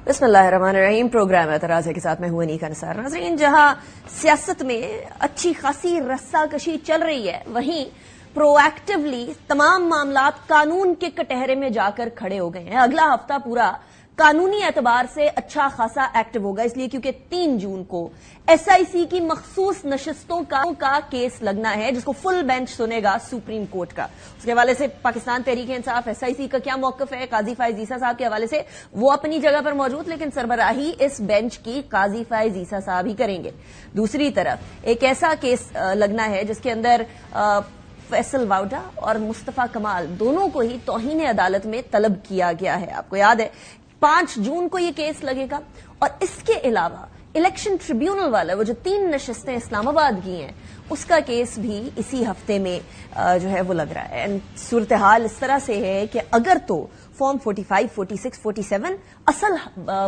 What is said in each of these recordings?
بسم اللہ الرحمن الرحیم. پروگرام اعتراض ہے کے ساتھ میں ہوں انیکا نثار. ناظرین، جہاں سیاست میں اچھی خاصی رسہ کشی چل رہی ہے، وہیں پرو ایکٹیولی تمام معاملات قانون کے کٹہرے میں جا کر کھڑے ہو گئے ہیں. اگلا ہفتہ پورا قانونی اعتبار سے اچھا خاصا ایکٹیو ہوگا، اس لیے کیونکہ 3 جون کو ایس آئی سی کی مخصوص نشستوں کا کیس لگنا ہے، جس کو فل بینچ سنے گا سپریم کورٹ کا. اس کے حوالے سے پاکستان تحریک انصاف ایس آئی سی کا کیا موقف ہے، قاضی فائز عیسیٰ صاحب کے حوالے سے وہ اپنی جگہ پر موجود، لیکن سربراہی اس بینچ کی قاضی فائز عیسیٰ صاحب ہی کریں گے. دوسری طرف ایک ایسا کیس لگنا ہے جس کے اندر فیصل واؤڈا اور مصطفیٰ کمال دونوں کو ہی توہین عدالت میں طلب کیا گیا ہے. آپ کو یاد ہے 5 جون کو یہ کیس لگے گا. اور اس کے علاوہ الیکشن ٹریبیونل والا وہ جو 3 نشستیں اسلام آباد کی ہیں، اس کا کیس بھی اسی ہفتے میں جو ہے وہ لگ رہا ہے. صورتحال اس طرح سے ہے کہ اگر تو فارم 45, 46, 47 اصل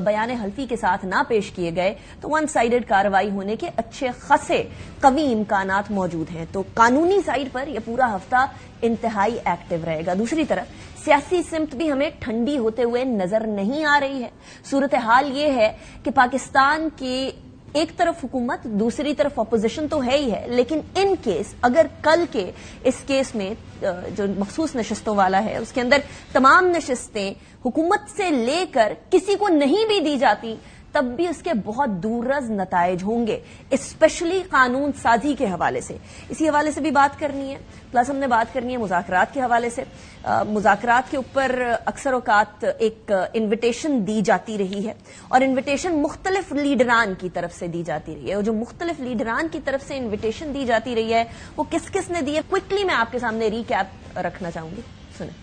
بیان حلفی کے ساتھ نہ پیش کیے گئے تو ون سائیڈڈ کارروائی ہونے کے اچھے خاصے قوی امکانات موجود ہیں. تو قانونی سائیڈ پر یہ پورا ہفتہ انتہائی ایکٹیو رہے گا. دوسری طرف سیاسی سمت بھی ہمیں ٹھنڈی ہوتے ہوئے نظر نہیں آ رہی ہے. صورتحال یہ ہے کہ پاکستان کی ایک طرف حکومت، دوسری طرف اپوزیشن تو ہے ہی ہے، لیکن ان کیس اگر کل کے اس کیس میں جو مخصوص نشستوں والا ہے اس کے اندر تمام نشستیں حکومت سے لے کر کسی کو نہیں بھی دی جاتی تب بھی اس کے بہت دوررس نتائج ہوں گے، اسپیشلی قانون سازی کے حوالے سے. اسی حوالے سے بھی بات کرنی ہے. پلس ہم نے بات کرنی ہے مذاکرات کے حوالے سے. مذاکرات کے اوپر اکثر اوقات ایک انویٹیشن دی جاتی رہی ہے، اور انویٹیشن مختلف لیڈران کی طرف سے دی جاتی رہی ہے. اور جو مختلف لیڈران کی طرف سے انویٹیشن دی جاتی رہی ہے وہ کس کس نے دی ہے، کوئکلی میں آپ کے سامنے ریکیپ رکھنا چاہوں گی. سنیں.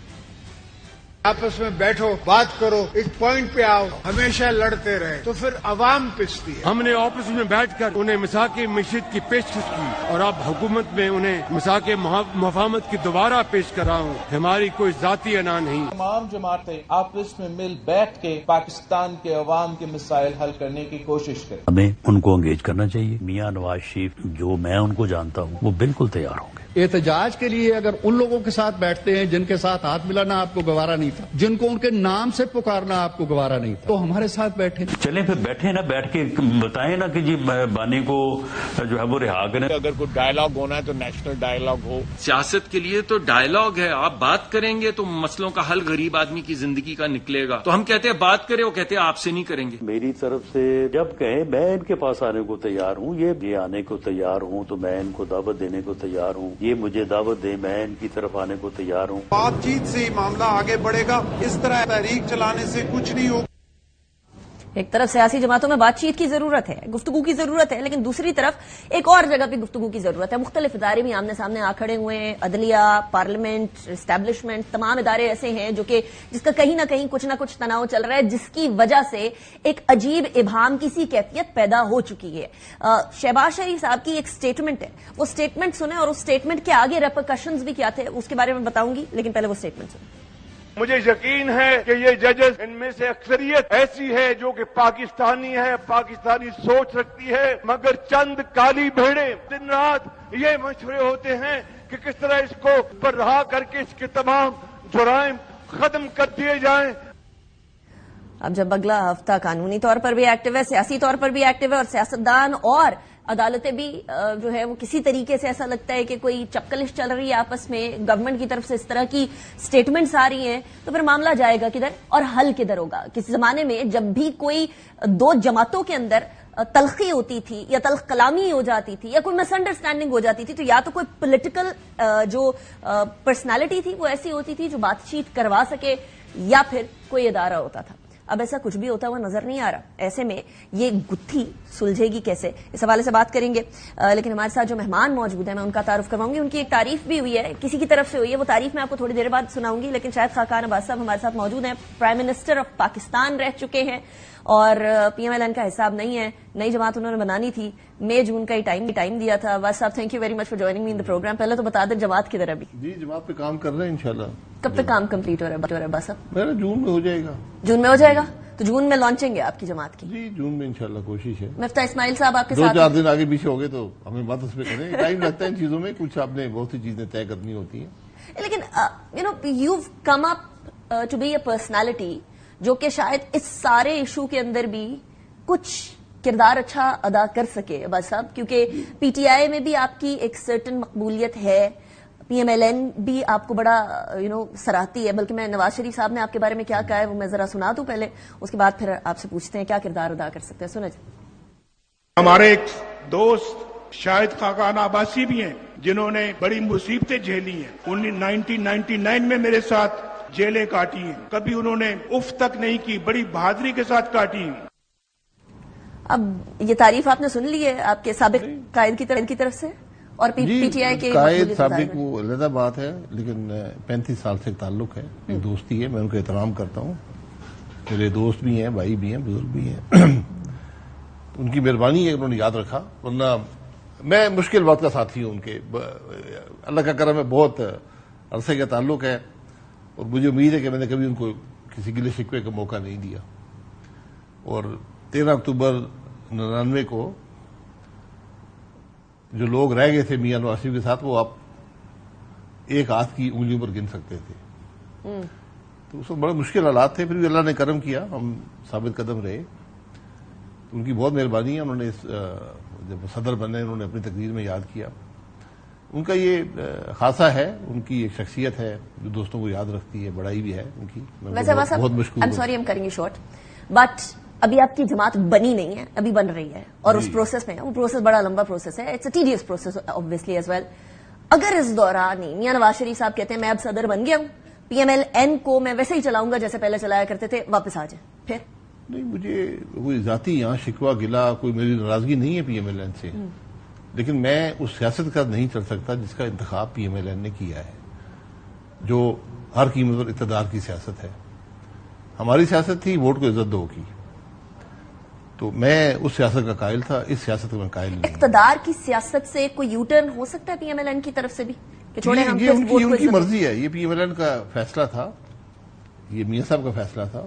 آپس میں بیٹھو، بات کرو، ایک پوائنٹ پہ آؤ. ہمیشہ لڑتے رہے تو پھر عوام پستی ہے. ہم نے آپس میں بیٹھ کر انہیں مساق معیشت کی پیشکش کی اور اب حکومت میں انہیں مساق مفاہمت کی دوبارہ پیش کر رہا ہوں. ہماری کوئی ذاتی انا نہیں. تمام جماعتیں آپس میں مل بیٹھ کے پاکستان کے عوام کے مسائل حل کرنے کی کوشش کریں. ہمیں ان کو انگیج کرنا چاہیے. میاں نواز شریف جو میں ان کو جانتا ہوں وہ بالکل تیار ہوں گے. احتجاج کے لیے اگر ان لوگوں کے ساتھ بیٹھتے ہیں جن کے ساتھ ہاتھ ملانا آپ کو گوارا نہیں تھا، جن کو ان کے نام سے پکارنا آپ کو گوارا نہیں تھا، تو ہمارے ساتھ بیٹھے. چلیں پھر بیٹھے نا، بیٹھ کے بتائیں نا کہ جی بانی کو جو ہے وہ رہا کریں. اگر کوئی ڈائلاگ ہونا ہے تو نیشنل ڈائلاگ ہو. سیاست کے لیے تو ڈائلاگ ہے، آپ بات کریں گے تو مسئلوں کا حل غریب آدمی کی زندگی کا نکلے گا. تو ہم کہتے ہیں بات کریں، وہ کہتے ہیں آپ سے نہیں کریں گے. میری طرف سے جب کہیں میں ان کے پاس آنے کو تیار ہوں، یہ آنے کو تیار ہوں تو میں ان کو دعوت دینے کو تیار ہوں. یہ مجھے دعوت دیں، میں ان کی طرف آنے کو تیار ہوں. بات چیت سے ہی معاملہ آگے بڑھے گا. اس طرح تحریک چلانے سے کچھ نہیں ہوگا. ایک طرف سیاسی جماعتوں میں بات چیت کی ضرورت ہے، گفتگو کی ضرورت ہے، لیکن دوسری طرف ایک اور جگہ پہ گفتگو کی ضرورت ہے. مختلف ادارے بھی آمنے سامنے آ کھڑے ہوئے ہیں. عدلیہ، پارلیمنٹ، اسٹیبلشمنٹ، تمام ادارے ایسے ہیں جو کہ جس کا کہیں نہ کہیں کچھ نہ کچھ تناؤ چل رہا ہے، جس کی وجہ سے ایک عجیب ابہام کی سی کیفیت پیدا ہو چکی ہے. شہباز شریف صاحب کی ایک سٹیٹمنٹ ہے، وہ سٹیٹمنٹ سنیں اور اس سٹیٹمنٹ کے آگے ریپرکشنز بھی کیا تھے اس کے بارے میں بتاؤں گی، لیکن پہلے وہ سٹیٹمنٹ سنیں. مجھے یقین ہے کہ یہ ججز ان میں سے اکثریت ایسی ہے جو کہ پاکستانی ہے، پاکستانی سوچ رکھتی ہے، مگر چند کالی بھیڑیں دن رات یہ مشورے ہوتے ہیں کہ کس طرح اس کو پر رہا کر کے اس کے تمام جرائم ختم کر دیے جائیں. اب جب اگلا ہفتہ قانونی طور پر بھی ایکٹیو ہے، سیاسی طور پر بھی ایکٹیو ہے، اور سیاستدان اور عدالتیں بھی جو ہے وہ کسی طریقے سے ایسا لگتا ہے کہ کوئی چپکلش چل رہی ہے آپس میں، گورنمنٹ کی طرف سے اس طرح کی سٹیٹمنٹس آ رہی ہیں، تو پھر معاملہ جائے گا کدھر اور حل کدھر ہوگا. کسی زمانے میں جب بھی کوئی 2 جماعتوں کے اندر تلخی ہوتی تھی یا تلخ کلامی ہو جاتی تھی یا کوئی مس انڈرسٹینڈنگ ہو جاتی تھی، تو یا تو کوئی پولیٹیکل جو پرسنالٹی تھی وہ ایسی ہوتی تھی جو بات چیت کروا سکے، یا پھر کوئی ادارہ ہوتا تھا. اب ایسا کچھ بھی ہوتا ہوا نظر نہیں آ رہا. ایسے میں یہ گتھی سلجھے گی کیسے، اس حوالے سے بات کریں گے. لیکن ہمارے ساتھ جو مہمان موجود ہیں میں ان کا تعارف کرواؤں گی. ان کی ایک تعریف بھی ہوئی ہے، کسی کی طرف سے ہوئی ہے، وہ تعریف میں آپ کو تھوڑی دیر بعد سناؤں گی. لیکن شاہد خاقان عباس صاحب ہمارے ساتھ موجود ہیں، پرائم منسٹر آف پاکستان رہ چکے ہیں اور پی ایم ایل این کا حساب نہیں ہے. نئی جماعت انہوں نے بنانی تھی، مئی جون کا ہی ٹائم دیا تھا. عباس صاحب thank you very much for joining me in the program. پہلے تو بتا دیں جماعت کدھر ابھی؟ جی جماعت پہ کام کر رہے ہیں انشاءاللہ. کب تک کام کمپلیٹ ہو رہا ہے عباس صاحب؟ میرا جون میں ہو جائے گا. جون میں ہو جائے گا، تو جون میں لانچنگ ہے آپ کی جماعت کی؟ جی جون میں انشاءاللہ کوشش ہے. مفتاح اسماعیل صاحب آپ کے ساتھ 2-4 دن آگے پیچھے ہو گئے تو ہمیں بات اس پہ کریں. ٹائم لگتا ہے ان چیزوں میں، کچھ آپ نے بہت سی چیزیں طے کرنی ہوتی ہیں. لیکن you come up to be a personality جو کہ شاید اس سارے ایشو کے اندر بھی کچھ کردار اچھا ادا کر سکے عباس صاحب، کیونکہ پی ٹی آئی میں بھی آپ کی ایک سرٹن مقبولیت ہے، پی ایم ایل این بھی آپ کو بڑا سراہتی ہے، بلکہ میں نواز شریف صاحب نے آپ کے بارے میں کیا کہا ہے وہ میں ذرا سنا دوں پہلے، اس کے بعد پھر آپ سے پوچھتے ہیں کیا کردار ادا کر سکتے ہیں. سنیں جی. ہمارے ایک دوست شاہد خاقان عباسی بھی ہیں جنہوں نے بڑی مصیبتیں جھیلی ہیں. 1999 میں میرے ساتھ جیلیں کاٹی ہیں، کبھی انہوں نے اف تک نہیں کی، بڑی بہادری کے ساتھ کاٹی ہیں. اب یہ تعریف آپ نے سن لی ہے آپ کے سابق قائد کی طرف سے، اور پی ٹی آئی کے قائد سابق وہ علیحدہ بات ہے، لیکن 35 سال سے تعلق ہے، ایک دوستی ہے، میں ان کا احترام کرتا ہوں. میرے دوست بھی ہیں، بھائی بھی ہیں، بزرگ بھی ہیں. ان کی مہربانی ہے انہوں نے یاد رکھا، ورنہ میں مشکل وقت کا ساتھی ہوں ان کے. اللہ کا کرم ہے، بہت عرصے کا تعلق ہے، اور مجھے امید ہے کہ میں نے کبھی ان کو کسی گلے شکوے کا موقع نہیں دیا. اور 13 اکتوبر 99 کو جو لوگ رہ گئے تھے میاں نواز شریف کے ساتھ، وہ آپ ایک ہاتھ کی انگلیوں پر گن سکتے تھے. تو اس وقت بڑے مشکل حالات تھے، پھر بھی اللہ نے کرم کیا، ہم ثابت قدم رہے. ان کی بہت مہربانی ہے، انہوں نے جب صدر بنے انہوں نے اپنی تقریر میں یاد کیا. ان کا یہ خاصہ ہے، ان کی ایک شخصیت ہے جو دوستوں کو یاد رکھتی ہے، بڑائی بھی ہے ان کی. ویسے بہت مشکور ہوں. سوری ایم کریں گے شارٹ، بٹ ابھی آپ کی جماعت بنی نہیں ہے، ابھی بن رہی ہے، اور اس پروسیس میں وہ پروسیس بڑا لمبا پروسیس ہے، it's a tedious process obviously as well. اگر اس دوران میاں نواز شریف صاحب کہتے ہیں میں اب صدر بن گیا ہوں، پی ایم ایل این کو میں ویسے ہی چلاؤں گا جیسے پہلے چلایا کرتے تھے، واپس آ جائیں، پھر نہیں، مجھے کوئی ذاتی یہاں شکوہ گلا، کوئی میری ناراضگی نہیں ہے پی ایم ایل این سے، لیکن میں اس سیاست کا نہیں چل سکتا جس کا انتخاب پی ایم ایل این نے کیا ہے، جو ہر قیمت پر اقتدار کی سیاست ہے. ہماری سیاست تھی ووٹ کو عزت دو کی، تو میں اس سیاست کا قائل تھا، اس سیاست کا میں قائل نہیں. اقتدار کی سیاست سے کوئی یو ٹرن ہو سکتا ہے پی ایم ایل این کی طرف سے بھی کہ چھوڑیں ہم یہ صرف ان ووٹ کو کی عزت دیں؟ مرضی ہے، یہ پی ایم ایل این کا فیصلہ تھا، یہ میاں صاحب کا فیصلہ تھا.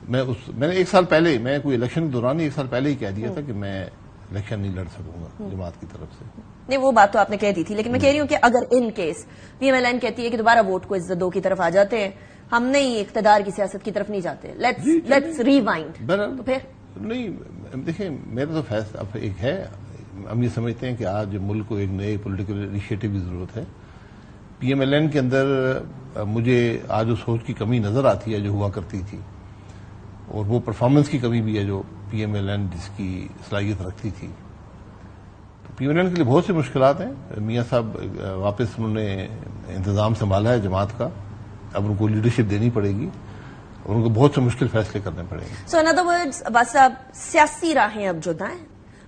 میں نے ایک سال پہلے، میں کوئی الیکشن کے دوران ایک سال پہلے ہی کہہ دیا تھا کہ میں الیکشن نہیں لڑ سکوں گا جماعت کی طرف سے. نہیں وہ بات تو آپ نے کہہ دی تھی، لیکن میں کہہ رہی ہوں کہ اگر in case P M L N کہتی ہے کہ دوبارہ ووٹ کو عزت دو کی طرف آ جاتے ہیں، ہم نہیں اقتدار کی سیاست کی طرف نہیں جاتے، لیٹس ریوائنڈ، تو پھر نہیں دیکھیں میرا تو فیصلہ اب ایک ہے، ہم یہ سمجھتے ہیں کہ آج ملک کو ایک نئے پولیٹیکل انیشیٹو کی ضرورت ہے. پی ایم ایل این کے اندر مجھے آج اس سوچ کی کمی نظر آتی ہے جو ہوا کرتی تھی، اور وہ پرفارمنس کی کمی بھی ہے جو پی ایم ایل این جس کی صلاحیت رکھتی تھی. تو پی ایم ایل این کے لیے بہت سی مشکلات ہیں. میاں صاحب واپس انہوں نے انتظام سنبھالا ہے جماعت کا، اب ان کو لیڈرشپ دینی پڑے گی اور ان کو بہت سے مشکل فیصلے کرنے پڑیں گے. سو ان ادر ورڈز عباس صاحب، سیاسی راہیں اب جدا ہیں،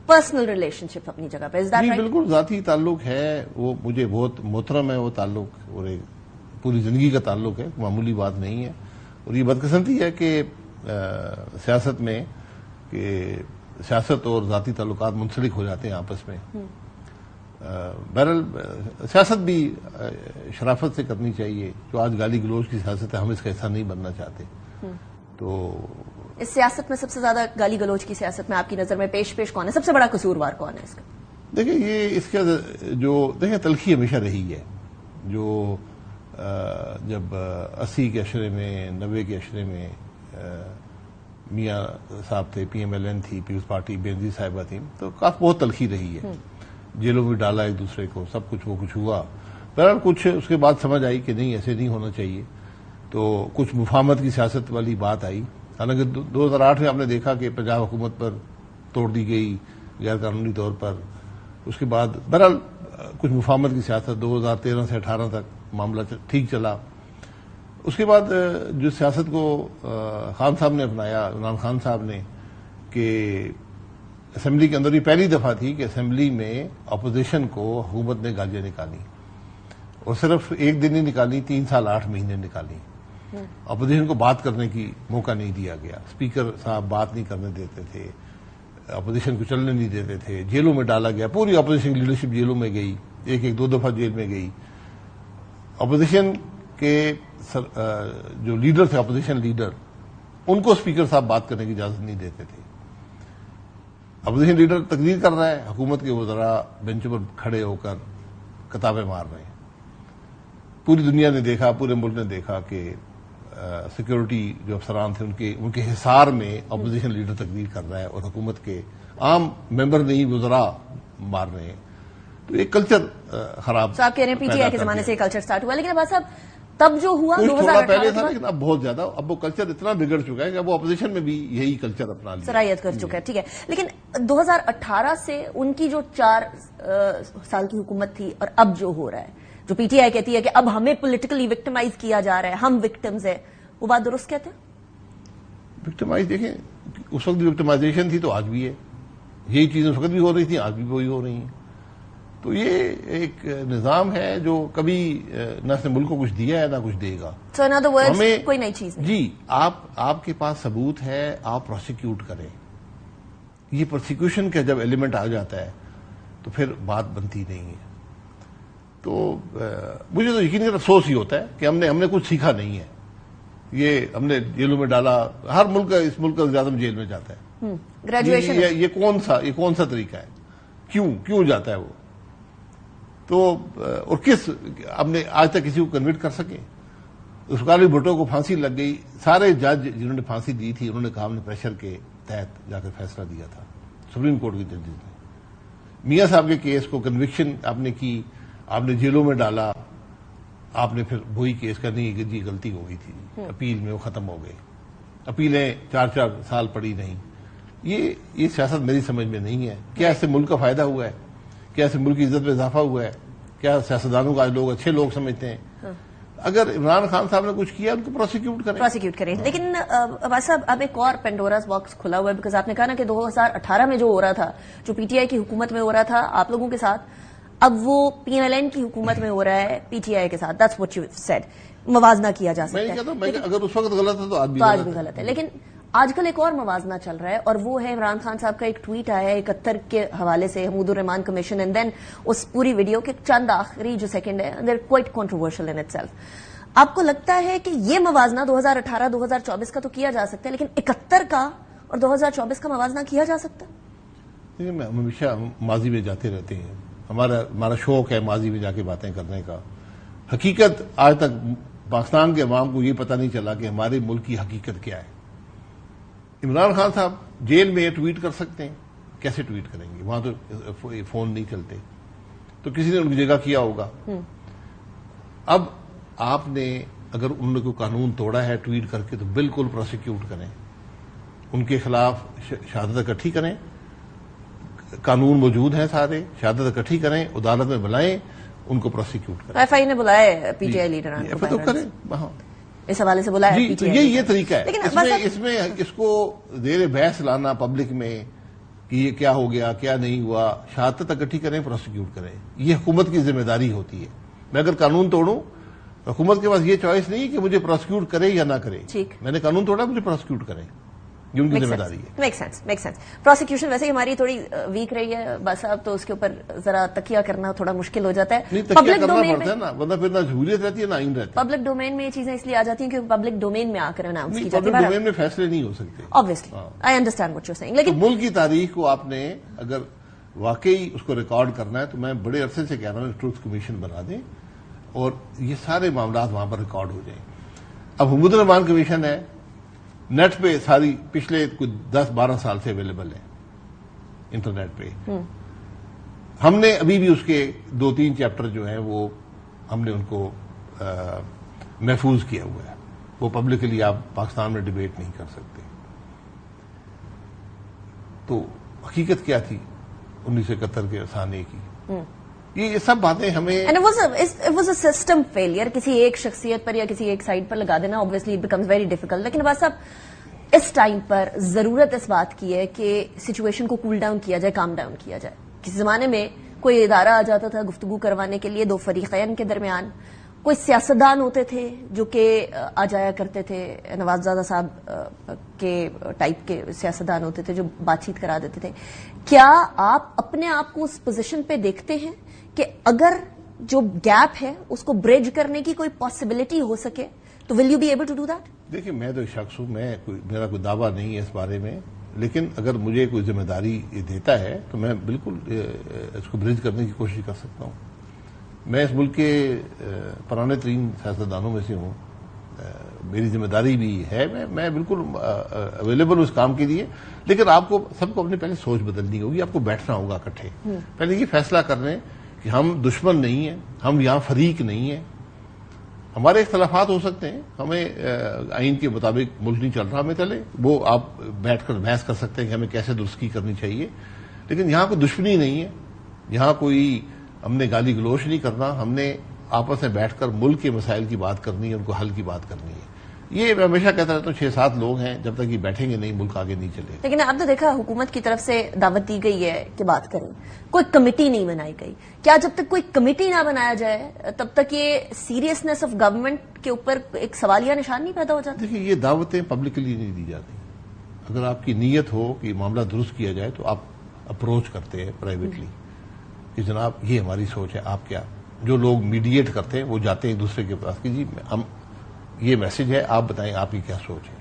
پرسنل ریلیشن شپ اپنی جگہ پہ، جی بالکل ذاتی تعلق ہے، وہ مجھے بہت محترم ہے وہ تعلق، اور ایک پوری زندگی کا تعلق ہے، معمولی بات نہیں ہے. اور یہ بدقسمتی ہے کہ سیاست میں کہ سیاست اور ذاتی تعلقات منسلک ہو جاتے ہیں آپس میں. بہرحال سیاست بھی شرافت سے کرنی چاہیے. جو آج گالی گلوچ کی سیاست ہے، ہم اس کا حصہ نہیں بننا چاہتے. تو اس سیاست میں سب سے زیادہ گالی گلوچ کی سیاست میں آپ کی نظر میں پیش کون ہے، سب سے بڑا قصوروار کون ہے اس کا؟ دیکھیں یہ اس کا جو دیکھیں تلخی ہمیشہ رہی ہے. جو جب 80 کے اشرے میں، 90 کے اشرے میں میاں صاحب تھے، پی ایم ایل این تھی، پیپلز پارٹی بینظیر صاحبہ تھی، تو کافی بہت تلخی رہی ہے. جیلوں میں ڈالا ایک دوسرے کو، سب کچھ وہ کچھ ہوا. بہرحال کچھ اس کے بعد سمجھ آئی کہ نہیں ایسے نہیں ہونا چاہیے، تو کچھ مفاہمت کی سیاست والی بات آئی. حالانکہ 2008 میں آپ نے دیکھا کہ پنجاب حکومت پر توڑ دی گئی غیر قانونی طور پر. اس کے بعد بہرحال کچھ مفاہمت کی سیاست 2013 سے 18 تک معاملہ ٹھیک چلا. اس کے بعد جو سیاست کو خان صاحب نے اپنایا، عمران خان صاحب نے، کہ اسمبلی کے اندر یہ پہلی دفعہ تھی کہ اسمبلی میں اپوزیشن کو حکومت نے گالیاں نکالی، اور صرف ایک دن ہی نکالی، 3 سال 8 مہینے نکالی. اپوزیشن کو بات کرنے کی موقع نہیں دیا گیا، اسپیکر صاحب بات نہیں کرنے دیتے تھے، اپوزیشن کو چلنے نہیں دیتے تھے، جیلوں میں ڈالا گیا. پوری اپوزیشن کی لیڈرشپ جیلوں میں گئی، ایک 2 دفعہ جیل میں گئی. اپوزیشن کے جو لیڈر تھے، اپوزیشن لیڈر، ان کو اسپیکر صاحب بات کرنے کی اجازت نہیں دیتے تھے. اپوزیشن لیڈر تقریر کر رہا ہے، حکومت کے وزراء بینچوں پر کھڑے ہو کر کتابیں مار رہے ہیں. پوری دنیا نے دیکھا، پورے ملک نے دیکھا کہ سیکورٹی جو افسران تھے ان کے حصار میں اپوزیشن لیڈر تقریر کر رہا ہے اور حکومت کے عام ممبر نہیں وزراء مار رہے ہیں، تو ایک کلچر خراب. تو آپ کہہ رہے ہیں پی ٹی آئی کے زمانے سے یہ کلچر سٹارٹ ہوا، لیکن عباس صاحب تب جو ہوا تھوڑا پہلے تھا، لیکن اب بہت زیادہ، اب وہ کلچر اتنا بگڑ چکا ہے کہ اب وہ اپوزیشن میں بھی یہی کلچر اپنا لیا، سرایت کر چکا ہے. ٹھیک ہے، لیکن 2018 سے ان کی جو 4 سال کی حکومت تھی اور اب جو ہو رہا ہے، جو پی ٹی آئی کہتی ہے کہ اب ہمیں پولیٹیکلی وکٹمائز کیا جا رہا ہے، ہم وکٹمز ہیں، وہ بات درست کہتے ہیں؟ وکٹمائز دیکھیں، اس وقت بھی وکٹمائزیشن تھی تو آج بھی ہے، یہی چیزیں اس وقت بھی ہو رہی تھیں، آج بھی وہی ہو رہی ہیں. تو یہ ایک نظام ہے جو کبھی نہ اس نے ملک کو کچھ دیا ہے نہ کچھ دے گا. So in other words, کوئی نئی چیز نہیں. جی، آپ کے پاس ثبوت ہے، آپ پروسیکیوٹ کریں. یہ پروسیکیوشن کا جب ایلیمنٹ آ جاتا ہے تو پھر بات بنتی نہیں ہے. تو مجھے تو یقیناً افسوس ہی ہوتا ہے کہ ہم نے کچھ سیکھا نہیں ہے. یہ ہم نے جیلوں میں ڈالا، ہر ملک اس ملک کا زیادہ جیل میں جاتا ہے. گریجویشن یہ کون سا طریقہ ہے؟ کیوں جاتا ہے وہ؟ تو اور ہم نے آج تک کسی کو کنوٹ کر سکے؟ اسکالی بھٹو کو پھانسی لگ گئی، سارے جج جنہوں نے پھانسی دی تھی انہوں نے کہا ہم نے پریشر کے تحت جا کر فیصلہ دیا تھا، سپریم کورٹ کے ججز نے. میاں صاحب کے کیس کو کنوکشن آپ نے کی، آپ نے جیلوں میں ڈالا، آپ نے پھر وہی کیس کا نہیں کہ جی غلطی ہو گئی تھی، اپیل میں وہ ختم ہو گئے. اپیلیں 4 سال پڑی نہیں. یہ سیاست میری سمجھ میں نہیں ہے. کیا اس سے ملک کا فائدہ ہوا ہے؟ کیا اس سے ملک کی عزت میں اضافہ ہوا ہے؟ کیا سیاستدانوں کو آج لوگ اچھے لوگ سمجھتے ہیں؟ اگر عمران خان صاحب نے کچھ کیا ان کو پروسیکیوٹ کریں. لیکن عباس صاحب اب ایک اور پینڈوراز باکس کھلا ہوا ہے، بیکاز آپ نے کہا نا کہ 2018 میں جو ہو رہا تھا، جو پی ٹی آئی کی حکومت میں ہو رہا تھا آپ لوگوں کے ساتھ، اب وہ پی ایل این کی حکومت میں ہو رہا ہے پی ٹی آئی کے ساتھ. That's what you said. موازنہ کیا جا سکتا ہے. اگر اس وقت غلط ہے تو آج بھی غلط ہے. لیکن آج کل ایک اور موازنہ چل رہا ہے اور وہ ہے عمران خان صاحب کا ایک ٹویٹ آیا ہے 71 کے حوالے سے، حمود الرحمان کمیشن، اینڈ دین اس پوری ویڈیو کے چند آخری جو سیکنڈ ہے they are quite controversial in itself. آپ کو لگتا ہے کہ یہ موازنہ 2018-2024 کا تو کیا جا سکتا ہے، لیکن 71 کا اور 2024 کا موازنہ کیا جا سکتا ہے؟ ہم ہمیشہ ماضی میں جاتے رہتے ہیں، ہمارا شوق ہے ماضی میں جا کے باتیں کرنے کا. حقیقت آج تک پاکستان کے عوام کو یہ پتہ نہیں چلا کہ ہمارے ملک کی حقیقت کیا ہے. عمران خان صاحب جیل میں ٹویٹ کر سکتے ہیں، کیسے ٹویٹ کریں گے؟ وہاں تو فون نہیں چلتے، تو کسی نے ان کی جگہ کیا ہوگا. اب آپ نے اگر انہوں نے کوئی قانون توڑا ہے ٹویٹ کر کے تو بالکل پروسیکیوٹ کریں، ان کے خلاف شہادت اکٹھی کریں. قانون موجود ہیں سارے، شہادت اکٹھی کریں، عدالت میں بلائیں، ان کو پروسیکیوٹ کریں. ایف آئی نے بلایا پی ٹی آئی لیڈران کو کریں وہاں اس حوالے سے بلایا. جی، یہ طریقہ ہے. اس کو زیر بحث لانا پبلک میں کہ یہ کیا ہو گیا، کیا نہیں ہوا، شہادت اکٹھی کریں، پروسیکیوٹ کریں. یہ حکومت کی ذمہ داری ہوتی ہے. میں اگر قانون توڑوں، حکومت کے پاس یہ چوائس نہیں کہ مجھے پروسیکیوٹ کرے یا نہ کرے. میں نے قانون توڑا، مجھے پروسیکیوٹ کریں، یہ ان کی ذمہ داری ہے. Make sense. پروسیکیوشن ویسے ہی ہماری تھوڑی ویک رہی ہے بس صاحب، تو اس کے اوپر ذرا تکیہ کرنا تھوڑا مشکل ہو جاتا ہے. پبلک ڈومین میں ورنہ پھر نہ جمہوریت رہتی ہے نہ آئین رہتی ہے. پبلک ڈومین میں یہ چیزیں اس لیے آ جاتی ہیں کیونکہ پبلک ڈومین میں آ کر اناؤنس کی جاتی ہے. پبلک ڈومین میں فیصلے نہیں ہو سکتے. obviously I understand what you're saying. لیکن ملک کی تاریخ کو آپ نے اگر واقعی اس کو ریکارڈ کرنا ہے تو میں بڑے عرصے سے کہہ رہا ہوں ٹروتھ کمیشن بنا دیں اور یہ سارے معاملات وہاں پر ریکارڈ ہو جائیں. اب حمود الرحمان کمیشن ہے، نیٹ پہ ساری پچھلے کچھ 10-12 سال سے اویلیبل ہے انٹرنیٹ پہ. ہم نے ابھی بھی اس کے 2-3 چیپٹر جو ہیں وہ ہم نے ان کو محفوظ کیا ہوا ہے. وہ پبلکلی آپ پاکستان میں ڈیبیٹ نہیں کر سکتے. تو حقیقت کیا تھی 1971 کے افسانے کی؟ یہ سب باتیں ہمیں And it was a system failure. کسی ایک شخصیت پر یا کسی ایک سائڈ پر لگا دینا obviously it becomes very difficult. لیکن بس اب اس ٹائم پر ضرورت اس بات کی ہے کہ سچویشن کو کول ڈاؤن کیا جائے، کام ڈاؤن کیا جائے. کسی زمانے میں کوئی ادارہ آ جاتا تھا گفتگو کروانے کے لیے 2 فریقین کے درمیان، کوئی سیاستدان ہوتے تھے جو کہ آ جایا کرتے تھے، نواز زادہ صاحب کے ٹائپ کے سیاستدان ہوتے تھے جو بات چیت کرا دیتے تھے. کیا آپ اپنے آپ کو اس پوزیشن پہ دیکھتے ہیں کہ اگر جو گیپ ہے اس کو بریج کرنے کی کوئی پاسبلٹی ہو سکے تو will you be able to do that? دیکھیں میں تو ایک شخص ہوں، میرا کوئی دعویٰ نہیں ہے اس بارے میں، لیکن اگر مجھے کوئی ذمہ داری دیتا ہے تو میں بالکل اس کو بریج کرنے کی کوشش کر سکتا ہوں. میں اس ملک کے پرانے ترین سیاستدانوں میں سے ہوں. میری ذمہ داری بھی ہے, میں بالکل اویلیبل ہوں اس کام کے لیے. لیکن آپ کو سب کو اپنی پہلے سوچ بدلنی ہوگی, آپ کو بیٹھنا ہوگا اکٹھے, پہلے یہ فیصلہ کر لیں کہ ہم دشمن نہیں ہیں, ہم یہاں فریق نہیں ہیں. ہمارے اختلافات ہو سکتے ہیں, ہمیں آئین کے مطابق ملک نہیں چل رہا, ہمیں چلے, وہ آپ بیٹھ کر بحث کر سکتے ہیں کہ ہمیں کیسے درستگی کرنی چاہیے. لیکن یہاں کوئی دشمنی نہیں ہے, یہاں کوئی ہم نے گالی گلوچ نہیں کرنا, ہم نے آپس میں بیٹھ کر ملک کے مسائل کی بات کرنی ہے, ان کو حل کی بات کرنی ہے. یہ میں ہمیشہ کہتا رہتا ہوں 6-7 لوگ ہیں, جب تک یہ بیٹھیں گے نہیں ملک آگے نہیں چلے. لیکن آپ نے دیکھا حکومت کی طرف سے دعوت دی گئی ہے کہ بات کریں, کوئی کمیٹی نہیں بنائی گئی. کیا جب تک کوئی کمیٹی نہ بنایا جائے تب تک یہ سیریسنیس آف گورنمنٹ کے اوپر ایک سوالیہ نشان نہیں پیدا ہو جاتا؟ دیکھیے یہ دعوتیں پبلکلی نہیں دی جاتی. اگر آپ کی نیت ہو کہ معاملہ درست کیا جائے تو آپ اپروچ کرتے ہیں پرائیویٹلی کہ جناب یہ ہماری سوچ ہے, آپ کیا. جو لوگ میڈیٹ کرتے ہیں وہ جاتے ہیں ایک دوسرے کے پاس کہ جی ہم یہ میسج ہے, آپ بتائیں آپ کی کیا سوچ ہے,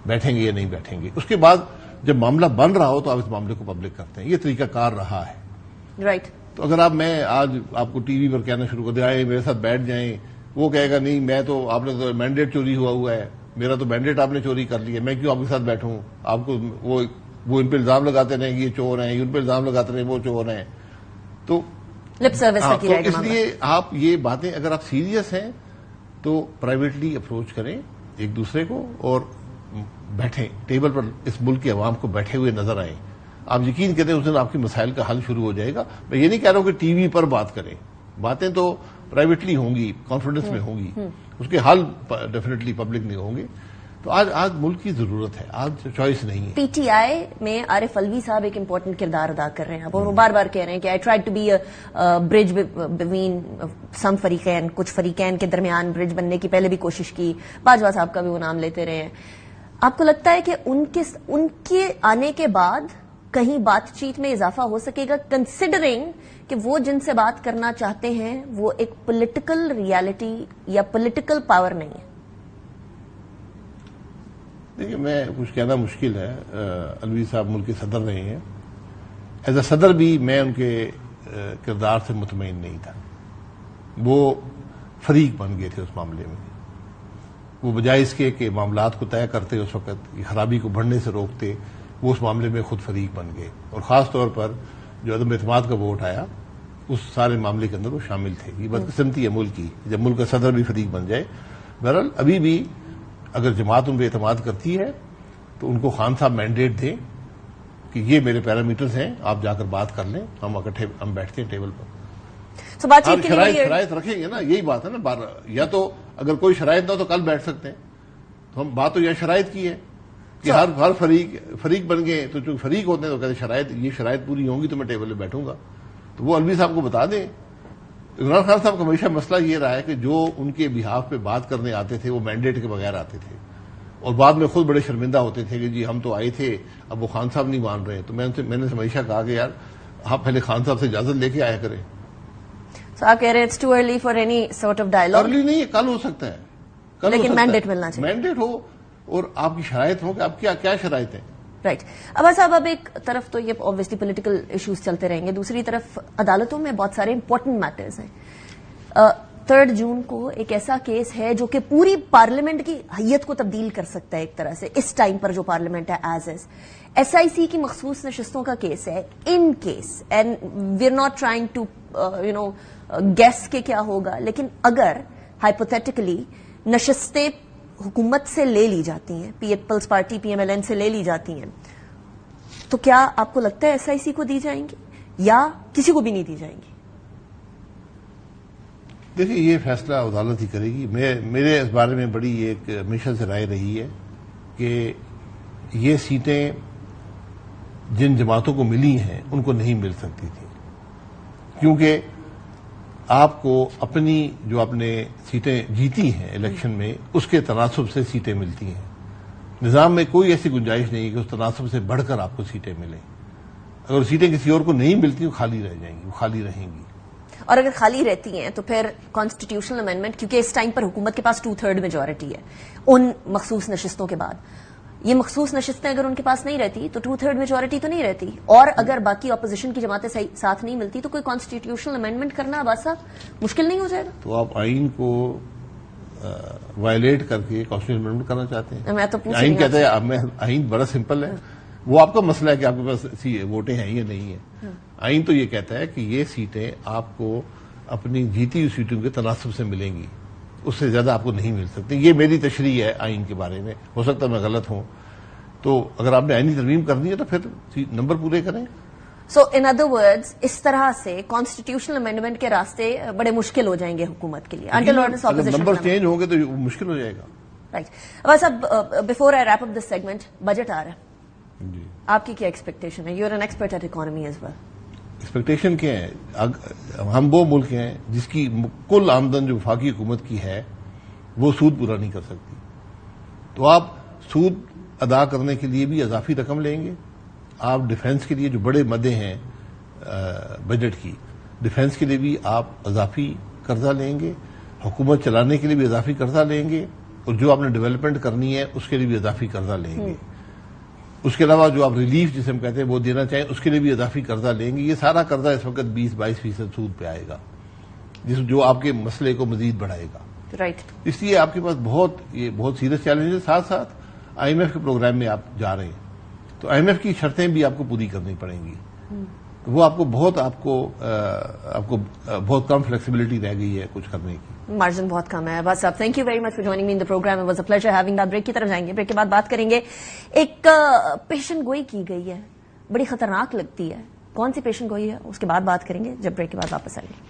بیٹھیں گے یا نہیں بیٹھیں گے. اس کے بعد جب معاملہ بن رہا ہو تو آپ اس معاملے کو پبلک کرتے ہیں. یہ طریقہ کار رہا ہے. رائٹ. تو اگر میں آج آپ کو ٹی وی پر کہنا شروع کر دیں آئے میرے ساتھ بیٹھ جائیں, وہ کہے گا نہیں میں تو, آپ نے تو مینڈیٹ چوری ہوا ہے, میرا تو مینڈیٹ آپ نے چوری کر لیا, میں کیوں آپ کے ساتھ بیٹھوں. آپ کو وہ ان پہ الزام لگاتے رہیں کہ یہ چور ہیں, ان پہ الزام لگاتے رہیں وہ چور ہیں. تو لپ سروس تک ہی رہے گا. اس لیے آپ یہ باتیں اگر آپ سیریس ہیں تو پرائیویٹلی اپروچ کریں ایک دوسرے کو اور بیٹھیں ٹیبل پر, اس ملک کے عوام کو بیٹھے ہوئے نظر آئیں. آپ یقین کریں اس دن آپ کے مسائل کا حل شروع ہو جائے گا. میں یہ نہیں کہہ رہا ہوں کہ ٹی وی پر بات کریں, باتیں تو پرائیویٹلی ہوں گی, کانفیڈنس میں ہوں گی, اس کے حل ڈیفینیٹلی پبلک نہیں ہوں گے. تو آج ملک کی ضرورت ہے, آج چوائس نہیں ہے. پی ٹی آئی میں عارف الوی صاحب ایک امپورٹنٹ کردار ادا کر رہے ہیں, اور وہ بار بار کہہ رہے ہیں کہ I try to be bridge between some فریقین, کچھ فریقین کے درمیان برج بننے کی پہلے بھی کوشش کی. باجوہ صاحب کا بھی وہ نام لیتے رہے ہیں. آپ کو لگتا ہے کہ ان کے آنے کے بعد کہیں بات چیت میں اضافہ ہو سکے گا, کنسیڈرنگ کہ وہ جن سے بات کرنا چاہتے ہیں وہ ایک پولیٹیکل ریالٹی یا پولیٹیکل پاور نہیں ہے؟ دیکھیے میں کچھ کہنا مشکل ہے. الوی صاحب ملک کے صدر رہے ہیں, ایز اے صدر بھی میں ان کے کردار سے مطمئن نہیں تھا. وہ فریق بن گئے تھے اس معاملے میں. وہ بجائے اس کے کہ معاملات کو طے کرتے اس وقت, خرابی کو بڑھنے سے روکتے, وہ اس معاملے میں خود فریق بن گئے. اور خاص طور پر جو عدم اعتماد کا ووٹ آیا اس سارے معاملے کے اندر وہ شامل تھے. یہ بدقسمتی ہے ملک کی جب ملک کا صدر بھی فریق بن جائے. بہرحال ابھی بھی اگر جماعت ان پہ اعتماد کرتی ہے تو ان کو خان صاحب مینڈیٹ دیں کہ یہ میرے پیرامیٹرز ہیں, آپ جا کر بات کر لیں, ہم اکٹھے ہم بیٹھتے ہیں ٹیبل پر. شرائط رکھیں گے نا, یہی بات ہے نا. یا تو اگر کوئی شرائط نہ ہو تو کل بیٹھ سکتے ہیں. تو ہم بات تو یہ شرائط کی ہے کہ ہر فریق بن گئے, تو جو فریق ہوتے ہیں تو کہتے ہیں یہ شرائط پوری ہوں گی تو میں ٹیبل پہ بیٹھوں گا. تو وہ الوی صاحب کو بتا دیں. عمران خان صاحب کا ہمیشہ مسئلہ یہ رہا ہے کہ جو ان کے بہاف پہ بات کرنے آتے تھے وہ مینڈیٹ کے بغیر آتے تھے, اور بعد میں خود بڑے شرمندہ ہوتے تھے کہ جی ہم تو آئے تھے, اب وہ خان صاحب نہیں مان رہے. تو میں نے ہمیشہ کہا کہ یار آپ پہلے خان صاحب سے اجازت لے کے آیا کریں. آپ کہہ رہے ہیں it's too early for any sort of dialogue. Early نہیں ہے, کل ہو سکتا ہے, لیکن مینڈیٹ ملنا چاہیے. مینڈیٹ ہو اور آپ کی شرائط ہو کہ آپ کیا شرائط ہیں. رائٹ. عباس صاحب, اب ایک طرف تو یہ obviously پولیٹیکل ایشوز چلتے رہیں گے, دوسری طرف عدالتوں میں بہت سارے امپورٹنٹ میٹرز ہیں. 3 جون کو ایک ایسا کیس ہے جو کہ پوری پارلیمنٹ کی حیت کو تبدیل کر سکتا ہے ایک طرح سے. اس ٹائم پر جو پارلیمنٹ ہے ایز از SIC کی مخصوص نشستوں کا کیس ہے. In case, and we are not trying to guess کہ کیا ہوگا, لیکن اگر ہائپوتھیٹیکلی نشستیں حکومت سے لے لی جاتی ہیں, پیپلز پارٹی PMLN سے لے لی جاتی ہیں, تو کیا آپ کو لگتا ہے SIC کو دی جائیں گی یا کسی کو بھی نہیں دی جائیں گی؟ دیکھیے یہ فیصلہ عدالت ہی کرے گی. میرے اس بارے میں بڑی ایک ہمیشہ سے رائے رہی ہے کہ یہ سیٹیں جن جماعتوں کو ملی ہیں ان کو نہیں مل سکتی تھی, کیونکہ آپ کو اپنی جو آپ نے سیٹیں جیتی ہیں الیکشن میں اس کے تناسب سے سیٹیں ملتی ہیں. نظام میں کوئی ایسی گنجائش نہیں ہے کہ اس تناسب سے بڑھ کر آپ کو سیٹیں ملیں. اگر سیٹیں کسی اور کو نہیں ملتی وہ خالی رہ جائیں گی, وہ خالی رہیں گی. اور اگر خالی رہتی ہیں تو پھر کانسٹیٹیوشنل امینڈمنٹ, کیونکہ اس ٹائم پر حکومت کے پاس 2/3 میجورٹی ہے ان مخصوص نشستوں کے بعد, یہ مخصوص نشستیں اگر ان کے پاس نہیں رہتی تو 2/3 میجورٹی تو نہیں رہتی, اور اگر باقی اپوزیشن کی جماعتیں ساتھ نہیں ملتی تو کوئی کانسٹیٹیوشنل امینڈمنٹ کرنا عباس صاحب مشکل نہیں ہو جائے گا؟ تو آپ آئین کو وائلیٹ کر کے کانسٹیٹیوشن امینڈمنٹ کرنا چاہتے ہیں. میں تو آئین کہتا ہے آئین بڑا سمپل ہے. وہ آپ کا مسئلہ ہے کہ آپ کے پاس ووٹیں ہیں یا نہیں ہیں. آئین تو یہ کہتا ہے کہ یہ سیٹیں آپ کو اپنی جیتی ہوئی سیٹوں کے تناسب سے ملیں گی, اس سے زیادہ آپ کو نہیں مل سکتی. یہ میری تشریح ہے آئین کے بارے میں, ہو سکتا ہے میں غلط ہوں. تو اگر آپ نے آئینی ترمیم کرنی ہے تو پھر نمبر پورے کریں. سو ان ادر ورڈز اس طرح سے کانسٹیٹیوشنل امینڈمنٹ کے راستے بڑے مشکل ہو جائیں گے حکومت کے لیے. نمبر چینج ہوں گے تو مشکل ہو جائے گا. رائٹ. بس اب before I wrap up this segment, budget آ رہا ہے, جی آپ کی کیا ایکسپیکٹیشن ہے؟ You are an expert at economy as well. Expectation کیا ہے؟ ہم وہ ملک ہیں جس کی کل آمدن جو وفاقی حکومت کی ہے وہ سود پورا نہیں کر سکتی. تو آپ سود ادا کرنے کے لیے بھی اضافی رقم لیں گے. آپ ڈیفنس کے لیے جو بڑے مدے ہیں بجٹ کی, ڈیفنس کے لیے بھی آپ اضافی قرضہ لیں گے, حکومت چلانے کے لیے بھی اضافی قرضہ لیں گے, اور جو آپ نے ڈیولپمنٹ کرنی ہے اس کے لیے بھی اضافی قرضہ لیں گے. اس کے علاوہ جو آپ ریلیف جسے ہم کہتے ہیں وہ دینا چاہیں اس کے لیے بھی اضافی قرضہ لیں گے. یہ سارا قرضہ اس وقت 20-22% سود پہ آئے گا, جو آپ کے مسئلے کو مزید بڑھائے گا. رائٹ. اس لیے آپ کے پاس بہت سیریس چیلنج ہے. ساتھ ساتھ آئی ایم ایف کے پروگرام میں آپ جا رہے ہیں تو آئی ایم ایف کی شرطیں بھی آپ کو پوری کرنی پڑیں گی. وہ آپ کو بہت کم فلیکسیبلٹی رہ گئی ہے کچھ کرنے کی, مارجن بہت کم ہے. بس صاحب thank you very much for joining me in the program. It was a pleasure having that. Break کی طرف جائیں گے, بریک کے بعد بات کریں گے. ایک پیشن گوئی کی گئی ہے, بڑی خطرناک لگتی ہے. کون سی پیشن گوئی ہے اس کے بعد بات کریں گے جب بریک کے بعد واپس آئیں گے.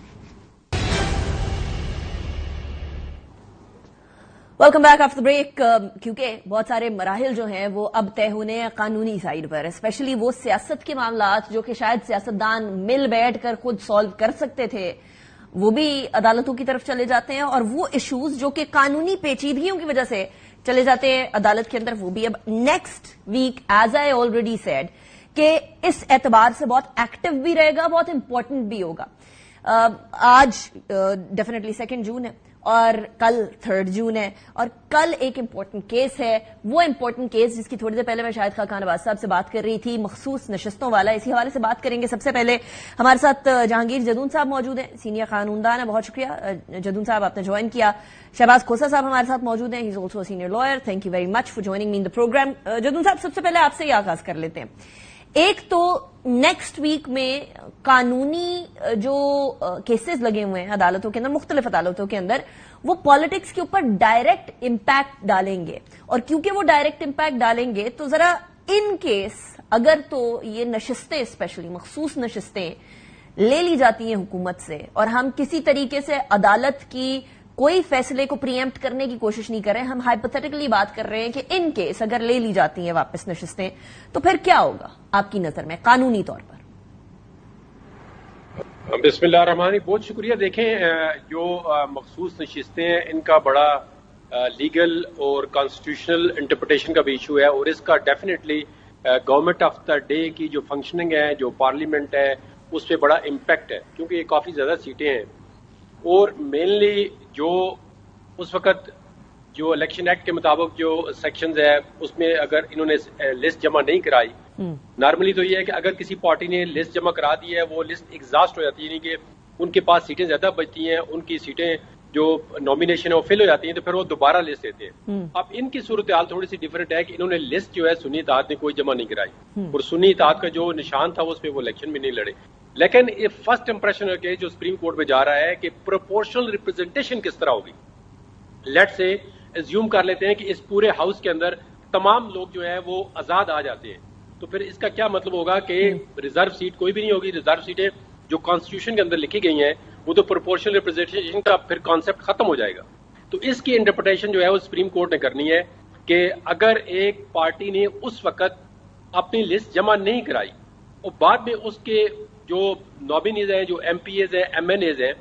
Welcome back after break. کیونکہ بہت سارے مراحل جو ہیں وہ اب طے ہونے ہیں قانونی سائڈ پر, اسپیشلی وہ سیاست کے معاملات جو کہ شاید سیاستدان مل بیٹھ کر خود سالو کر سکتے تھے, وہ بھی عدالتوں کی طرف چلے جاتے ہیں. اور وہ ایشوز جو کہ قانونی پیچیدگیوں کی وجہ سے چلے جاتے ہیں عدالت کے اندر, وہ بھی اب next week as I already said کہ اس اعتبار سے بہت ایکٹیو بھی رہے گا, بہت امپورٹنٹ بھی ہوگا. آج ڈیفینیٹلی 2 جون ہے اور کل 3 جون ہے, اور کل ایک امپورٹنٹ کیس ہے. وہ امپورٹنٹ کیس جس کی تھوڑی دیر پہلے میں شاہد خاقان عباس صاحب سے بات کر رہی تھی, مخصوص نشستوں والا. اسی حوالے سے بات کریں گے. سب سے پہلے ہمارے ساتھ جہانگیر جدون صاحب موجود ہیں, سینئر قانوندان ہیں. بہت شکریہ جدون صاحب, آپ نے جوائن کیا. شہباز کھوسا صاحب ہمارے ساتھ موجود ہیں, he is also senior lawyer. Thank you very much for joining me in the programme. Jadoon صاحب, سب سے پہلے آپ سے ہی آغاز کر لیتے ہیں. ایک تو نیکسٹ ویک میں قانونی جو کیسز لگے ہوئے ہیں عدالتوں کے اندر, مختلف عدالتوں کے اندر, وہ پالیٹکس کے اوپر ڈائریکٹ امپیکٹ ڈالیں گے. اور کیونکہ وہ ڈائریکٹ امپیکٹ ڈالیں گے تو ذرا ان کیس اگر تو یہ نشستیں, اسپیشلی مخصوص نشستیں لے لی جاتی ہیں حکومت سے, اور ہم کسی طریقے سے عدالت کی کوئی فیصلے کو پری ایمپٹ کرنے کی کوشش نہیں کر رہے ہیں, ہم ہائپوتھیٹیکلی بات کر رہے ہیں کہ ان کیس اگر لے لی جاتی ہیں واپس نشستیں, تو پھر کیا ہوگا آپ کی نظر میں قانونی طور پر؟ بسم اللہ الرحمن الرحیم. بہت شکریہ. دیکھیں, جو مخصوص نشستیں ہیں ان کا بڑا لیگل اور کانسٹیٹیوشنل انٹرپریٹیشن کا بھی ایشو ہے, اور اس کا definitely government of the day کی جو فنکشننگ ہے, جو پارلیمنٹ ہے, اس پہ بڑا امپیکٹ ہے, کیونکہ یہ کافی زیادہ سیٹیں ہیں. اور مینلی جو اس وقت جو الیکشن ایکٹ کے مطابق جو سیکشنز ہے, اس میں اگر انہوں نے لسٹ جمع نہیں کرائی, نارملی تو یہ ہے کہ اگر کسی پارٹی نے لسٹ جمع کرا دی ہے, وہ لسٹ ایگزاسٹ ہو جاتی ہے, یعنی کہ ان کے پاس سیٹیں زیادہ بچتی ہیں, ان کی سیٹیں جو نامینیشن ہے وہ فل ہو جاتی ہیں, تو پھر وہ دوبارہ لسٹ دیتے ہیں. اب ان کی صورتحال تھوڑی سی ڈفرینٹ ہے کہ انہوں نے لسٹ جو ہے سنی اتحاد نے کوئی جمع نہیں کرائی, اور سنی اتحاد کا جو نشان تھا اس پہ وہ الیکشن میں نہیں لڑے. لیکن یہ فرسٹ امپریشن ہے کہ جو سپریم کورٹ میں جا رہا ہے کہ پروپورشنل ریپرزنٹیشن کس طرح ہوگی. لیٹ سے ایزیوم کر لیتے ہیں کہ اس پورے ہاؤس کے اندر تمام لوگ جو ہے وہ آزاد آ جاتے ہیں, تو پھر اس کا کیا مطلب ہوگا کہ ریزرو سیٹ کوئی بھی نہیں ہوگی. ریزرو سیٹیں جو کانسٹیٹیوشن کے اندر لکھی گئی ہیں وہ تو پروپورشنل ریپرزنٹیشن کا پھر کانسیپٹ ختم ہو جائے گا. تو اس کی انٹرپریٹیشن جو ہے وہ سپریم کورٹ نے کرنی ہے کہ اگر ایک پارٹی نے اس وقت اپنی لسٹ جمع نہیں کرائی اور بعد میں اس کے جو نامینیز ہیں, جو ایم پی ایز ہیں, ایم این ایز ہیں,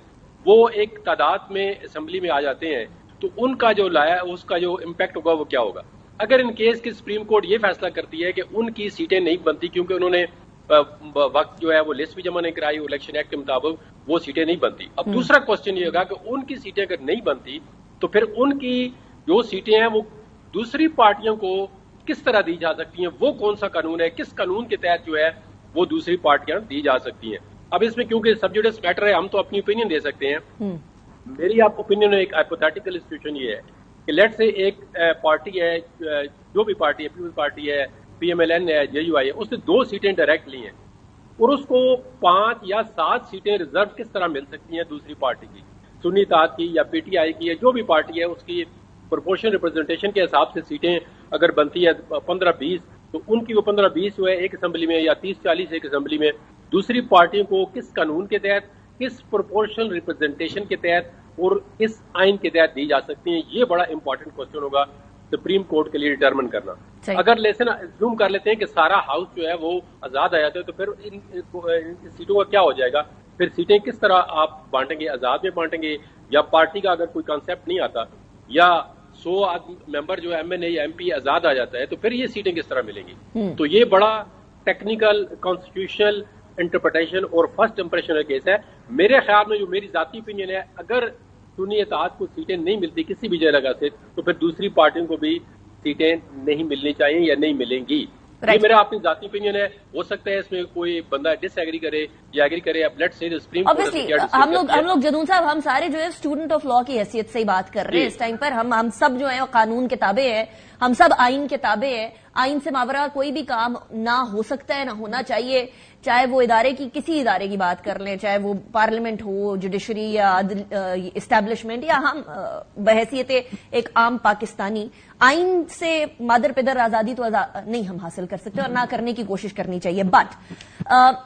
وہ ایک تعداد میں اسمبلی میں آ جاتے ہیں, تو ان کا جو لایا اس کا جو امپیکٹ ہوگا وہ کیا ہوگا. اگر ان کیس کی سپریم کورٹ یہ فیصلہ کرتی ہے کہ ان کی سیٹیں نہیں بنتی کیونکہ انہوں نے وقت جو ہے وہ لسٹ بھی جمع نہیں کرائی, الیکشن ایکٹ کے مطابق وہ سیٹیں نہیں بنتی. اب دوسرا کوشچن یہ ہوگا کہ ان کی سیٹیں اگر نہیں بنتی تو پھر ان کی جو سیٹیں ہیں وہ دوسری پارٹیوں کو کس طرح دی جا سکتی ہیں, وہ کون سا قانون ہے, کس قانون کے تحت جو ہے وہ دوسری پارٹیاں دی جا سکتی ہیں. اب اس میں کیونکہ سب جوڈس میٹر ہے, ہم تو اپنی اوپینین دے سکتے ہیں, میری آپ اوپینین ایک ہائپوتھیٹیکل سچویشن یہ ہے کہ لیٹ سے ایک پارٹی ہے, جو بھی پارٹی ہے, پیپلز پارٹی ہے, پی ایم ایل این ہے, جے یو آئی ہے, اس نے 2 سیٹیں ڈائریکٹ لی ہیں اور اس کو 5 یا 7 سیٹیں ریزرو کس طرح مل سکتی ہیں دوسری پارٹی کی, سنی اتحاد کی یا پی ٹی آئی کی ہے, جو بھی پارٹی ہے اس کی پروپورشن ریپرزنٹیشن کے حساب سے سیٹیں اگر بنتی ہے 15-20, تو ان کی وہ 15-20 جو ہے ایک اسمبلی میں یا 30-40 ایک اسمبلی میں, دوسری پارٹیوں کو کس قانون کے تحت, کس پروپورشنل ریپرزنٹیشن کے تحت اور کس آئین کے تحت دی جا سکتی ہیں, یہ بڑا امپورٹنٹ کوشچن ہوگا سپریم کورٹ کے لیے ڈٹرمن کرنا. اگر لیسن زوم کر لیتے ہیں کہ سارا ہاؤس جو ہے وہ آزاد آ جاتا ہے, تو پھر ان سیٹوں کا کیا ہو جائے گا, پھر سیٹیں کس طرح آپ بانٹیں گے, آزاد میں بانٹیں گے, یا پارٹی کا اگر کوئی کانسیپٹ نہیں آتا یا 100 ممبر جو ایم این اے یا ایم پی آزاد آ جاتا ہے, تو پھر یہ سیٹیں کس طرح ملیں گی. تو یہ بڑا ٹیکنیکل کانسٹیٹیوشنل انٹرپریٹیشن اور فرسٹ امپریشن کا کیس ہے. میرے خیال میں جو میری ذاتی اوپینین ہے, اگر سنی اتحاد کو سیٹیں نہیں ملتی کسی بھی جگہ سے, تو پھر دوسری پارٹیوں کو بھی سیٹیں نہیں ملنی چاہیے یا نہیں ملیں گی. یہ میرا اپنی ذاتی اوپینین ہے, ہو سکتا ہے اس میں کوئی بندہ ڈس ایگری کرے یا ایگری کرے. اب لیٹس سے سپریم کورٹ, ہم لوگ جدون صاحب ہم سارے جو ہے اسٹوڈنٹ آف لا کی حیثیت سے ہی بات کر رہے ہیں اس ٹائم پر. ہم سب جو ہے قانون کے تابع ہیں, ہم سب آئین کے تابع ہیں. آئین سے ماورا کوئی بھی کام نہ ہو سکتا ہے, نہ ہونا چاہیے, چاہے وہ ادارے کی کسی ادارے کی بات کر لیں, چاہے وہ پارلیمنٹ ہو, جوڈیشری یا اسٹیبلشمنٹ, یا ہم بحیثیت ایک عام پاکستانی. آئین سے مادر پدر آزادی تو نہیں ہم حاصل کر سکتے اور نہ کرنے کی کوشش کرنی چاہیے. بٹ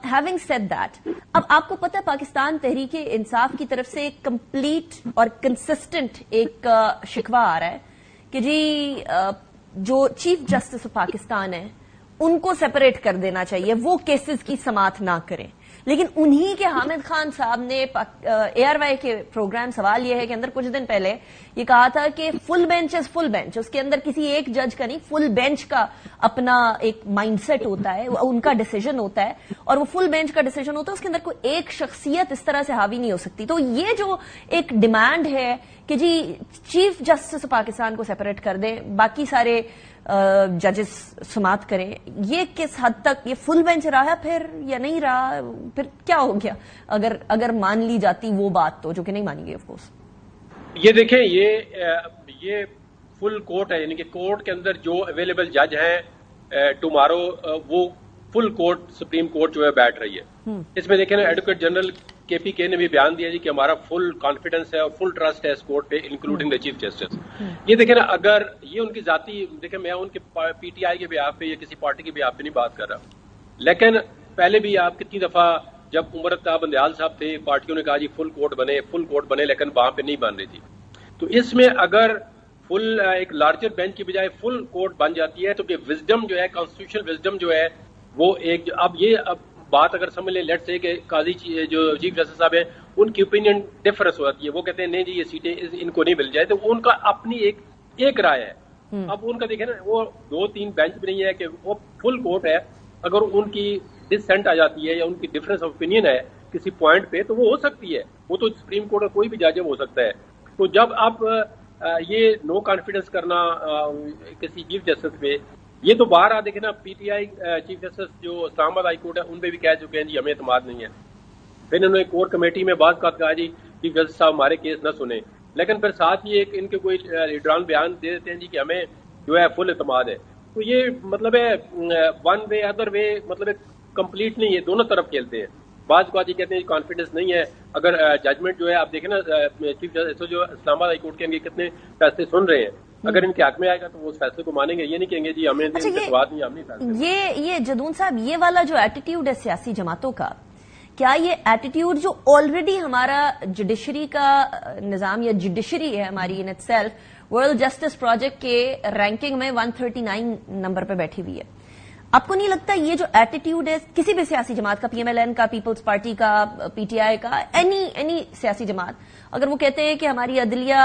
ہیونگ سیڈ دیٹ, اب آپ کو پتہ ہے پاکستان تحریک انصاف کی طرف سے ایک کمپلیٹ اور کنسسٹنٹ ایک شکوہ آ رہا ہے کہ جی جو چیف جسٹس آف پاکستان ہیں ان کو سیپریٹ کر دینا چاہیے, وہ کیسز کی سماعت نہ کریں. لیکن انہی کے حامد خان صاحب نے اے آر وائی کے پروگرام سوال یہ ہے کہ اندر کچھ دن پہلے یہ کہا تھا کہ فل بینچ از فل بینچ, اس کے اندر کسی ایک جج کا نہیں, فل بینچ کا اپنا ایک مائنڈ سیٹ ہوتا ہے, ان کا ڈیسیجن ہوتا ہے, اور وہ فل بینچ کا ڈیسیجن ہوتا ہے, اس کے اندر کوئی ایک شخصیت اس طرح سے حاوی نہیں ہو سکتی. تو یہ جو ایک ڈیمانڈ ہے کہ جی چیف جسٹس پاکستان کو سیپریٹ کر دیں, باقی سارے ججز سماعت کریں, یہ کس حد تک یہ فل بینچ رہا پھر یا نہیں رہا, پھر کیا ہو گیا اگر مان لی جاتی وہ بات, تو جو کہ نہیں مانی گئی آف کورس. یہ دیکھیں یہ فل کورٹ ہے, یعنی کہ کورٹ کے اندر جو اویلیبل جج ہیں ٹمارو, وہ فل کورٹ سپریم کورٹ جو ہے بیٹھ رہی ہے. اس میں دیکھیں نا, ایڈوکیٹ جنرل کے پی کے نے بھی بیان دیا جی کہ ہمارا فل کانفیڈنس ہے اور فل ٹرسٹ ہے اس کورٹ پہ, انکلوڈنگ دا چیف جسٹس. یہ دیکھیں نا, اگر یہ ان کی ذاتی, دیکھیں میں ان کے پی ٹی آئی کے بیہاف پہ یا کسی پارٹی کے بیہاف پہ نہیں بات کر رہا, لیکن پہلے بھی آپ کتنی دفعہ جب عمر اتاب بندیال صاحب تھے, پارٹیوں نے کہا جی فل کورٹ بنے, لیکن وہاں پہ نہیں بن رہی تھی. تو اس میں اگر فل ایک لارجر بینچ کی بجائے فل کورٹ بن جاتی ہے, تو کہ وزڈم جو ہے, کانسٹیٹیوشنل وزڈم جو ہے وہ ایک, اب بات اگر سمجھ لیں, لیٹ سے کہ قاضی جو چیف جسٹس صاحب ہیں ان کی اوپینین ڈفرنس ہو جاتی ہے, وہ کہتے ہیں نہیں جی یہ سیٹیں ان کو نہیں مل جائے, تو ان کا اپنی ایک رائے ہے. اب ان کا دیکھیں نا, وہ 2-3 بینچ بھی نہیں ہے کہ وہ فل کورٹ ہے, اگر ان کی ڈسسینٹ آ جاتی ہے یا ان کی ڈفرنس آف اوپینین ہے کسی پوائنٹ پہ, تو وہ ہو سکتی ہے, وہ تو سپریم کورٹ کا کوئی بھی جج ہو سکتا ہے. تو جب آپ یہ نو کانفیڈنس کرنا کسی چیف جسٹس پہ, یہ تو باہر دیکھیں نا, P T I chief justice جو اسلام آباد ہائی کورٹ ہے ان پہ بھی کہہ چکے ہیں جی ہمیں اعتماد نہیں ہے. پھر انہوں نے کور کمیٹی میں بعض بات کہا جی چیف جسٹس صاحب ہمارے کیس نہ سنیں, لیکن پھر ساتھ ہی ایک ان کے کوئی لیڈران بیان دے دیتے ہیں جی کہ ہمیں جو ہے فل اعتماد ہے. تو یہ مطلب ہے ون وے ادر وے, مطلب کمپلیٹ نہیں ہے, دونوں طرف کھیلتے ہیں. بعض کو جی کہتے ہیں کانفیڈنس نہیں ہے, اگر ججمنٹ جو ہے آپ دیکھیں نا چیف جسٹس جو اسلام آباد ہائی کورٹ کے کتنے فیصلے سن رہے ہیں, اگر ان کے حق میں آئے گا تو وہ اس فیصلے کو مانیں گے, یہ نہیں کہیں گے جی ہمیں سواد نہیں, ہم نہیں فیصلے. یہ جدون صاحب یہ والا جو ایٹیٹیوڈ ہے سیاسی جماعتوں کا, کیا یہ ایٹیٹیوڈ جو آلریڈی ہمارا جوڈیشری کا نظام یا جوڈیشری ہے ہماری in it self world justice project کے رینکنگ میں 139 نمبر پہ بیٹھی ہوئی ہے, آپ کو نہیں لگتا یہ جو ایٹیٹیوڈ ہے کسی بھی سیاسی جماعت کا, پی ایم ایل این کا, پیپلز پارٹی کا, پی ٹی آئی کا, اینی سیاسی جماعت, اگر وہ کہتے ہیں کہ ہماری عدلیہ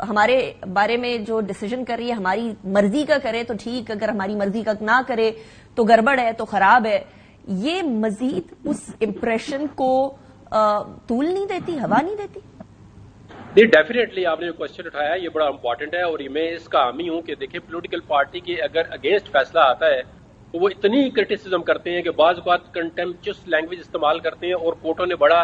ہمارے بارے میں جو ڈیسیجن کر رہی ہے ہماری مرضی کا کرے تو ٹھیک, اگر ہماری مرضی کا نہ کرے تو گڑبڑ ہے, تو خراب ہے, یہ مزید اس امپریشن کو طول نہیں دیتی, ہوا نہیں دیتی؟ نہیں, ڈیفینیٹلی آپ نے جو کوشچن اٹھایا ہے یہ بڑا امپورٹنٹ ہے, اور میں اس کا حامی ہوں کہ دیکھیں پولیٹیکل پارٹی کے اگر اگینسٹ فیصلہ آتا ہے تو وہ اتنی کرٹیسزم کرتے ہیں کہ بعض اوقات کنٹمپچوس لینگویج استعمال کرتے ہیں, اور کورٹوں نے بڑا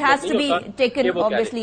has to be taken obviously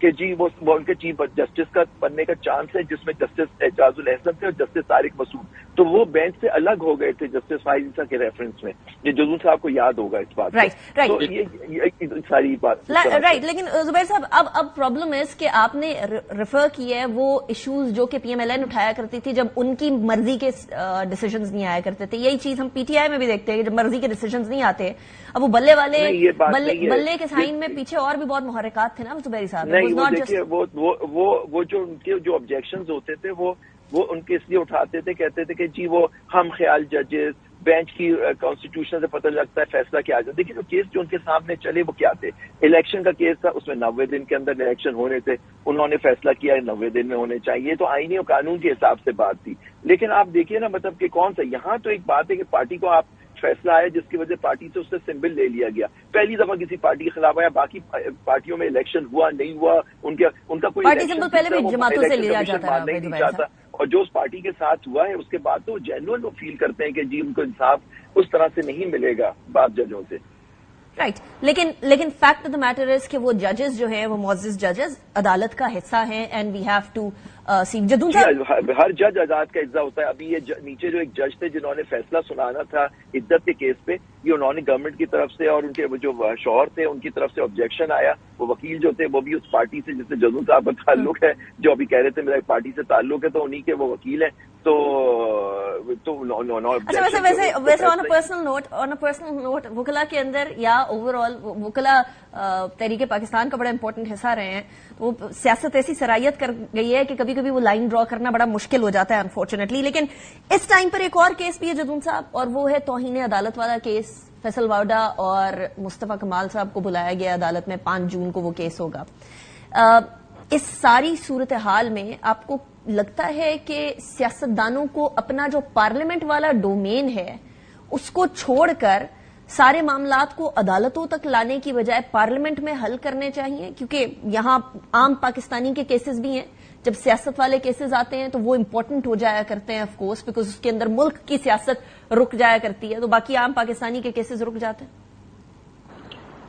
کہ جی وہ ان کے چیف جسٹس کا بننے کا چانس ہے، جس میں جسٹس اعجاز الحسن تھے اور جسٹس طارق مسعود، تو وہ بینچ سے الگ ہو گئے تھے جسٹس فائز عیسیٰ کے ریفرنس میں. یہ جدون صاحب کو یاد ہوگا اس بات. تو یہ ساری بات رائٹ. لیکن زبیر صاحب اب پرابلم ہے کہ آپ نے ریفر کیا ہے وہ ایشوز جو کہ پی ایم ایل این اٹھایا کرتی تھی جب ان کی مرضی کے ڈیسیژنز نہیں آیا کرتے تھے. یہی چیز ہم پی ٹی آئی میں بھی دیکھتے ہیں کہ جب مرضی کے ڈیسیژنز نہیں آتے. اب وہ بلے کے سائن میں پیچھے اور بھی بہت محرکات تھے نا زبیری صاحب. دیکھیے وہ جو ان کے جو آبجیکشنز ہوتے تھے وہ ان کے اس لیے اٹھاتے تھے، کہتے تھے کہ جی وہ ہم خیال ججز، بینچ کی کانسٹیٹیوشن سے پتہ لگتا ہے فیصلہ کیا جائے. دیکھیے جو کیس جو ان کے سامنے چلے وہ کیا تھے. الیکشن کا کیس تھا، اس میں 90 دن کے اندر الیکشن ہونے تھے. انہوں نے فیصلہ کیا 90 دن میں ہونے چاہیے. تو آئینی اور قانون کے حساب سے بات تھی. لیکن آپ دیکھیے نا مطلب کہ کون سا یہاں تو ایک بات ہے کہ پارٹی کو آپ فیصلہ آیا جس کی وجہ پارٹی سے اس سے سمبل لے لیا گیا. پہلی دفعہ کسی پارٹی کے خلاف آیا، باقی پارٹیوں میں الیکشن ہوا نہیں ہوا، ان کا کوئی پارٹی سمبل پہلے بھی جماعتوں سے لیا جاتا ہے. اور جو اس پارٹی کے ساتھ ہوا ہے اس کے بعد تو جینوئن وہ فیل کرتے ہیں کہ جی ان کو انصاف اس طرح سے نہیں ملے گا بعض ججوں سے. رائٹ. لیکن fact of the matter is کہ وہ ججز جو ہیں وہ معزز ججز عدالت کا حصہ ہیں اینڈ وی ہیو ٹو سی. جدون صاحب ہر جج عدالت کا حصہ ہوتا ہے. ابھی یہ نیچے جو ایک جج تھے جنہوں نے فیصلہ سنانا تھا عدت کے کیس پہ، یہ انہوں نے گورنمنٹ کی طرف سے اور ان کے جو شوہر تھے ان کی طرف سے آبجیکشن آیا. وہ وکیل جو تھے وہ بھی اس پارٹی سے جس سے جدون صاحب کا تعلق ہے، جو ابھی کہہ رہے تھے میرا ایک پارٹی سے تعلق ہے، تو انہی کے وہ وکیل ہیں. ویسے آن اے پرسنل نوٹ وکلا کے اندر یا اوور آل وکلا تحریک پاکستان کا بڑا امپورٹنٹ حصہ رہے ہیں. وہ سیاست ایسی صلاحیت کر گئی ہے کہ کبھی کبھی وہ لائن ڈرا کرنا بڑا مشکل ہو جاتا ہے انفارچونیٹلی. لیکن اس ٹائم پر ایک اور کیس بھی ہے جدون صاحب، اور وہ ہے توہین عدالت والا کیس. فیصل واوڈا اور مصطفیٰ کمال صاحب کو بلایا گیا عدالت میں. 5 جون کو وہ کیس ہوگا. اس ساری صورتحال میں آپ کو لگتا ہے کہ سیاستدانوں کو اپنا جو پارلیمنٹ والا ڈومین ہے اس کو چھوڑ کر سارے معاملات کو عدالتوں تک لانے کی بجائے پارلیمنٹ میں حل کرنے چاہیے؟ کیونکہ یہاں عام پاکستانی کے کیسز بھی ہیں. جب سیاست والے کیسز آتے ہیں تو وہ امپورٹنٹ ہو جایا کرتے ہیں آف کورس بیکاز اس کے اندر ملک کی سیاست رک جایا کرتی ہے، تو باقی عام پاکستانی کے کیسز رک جاتے ہیں.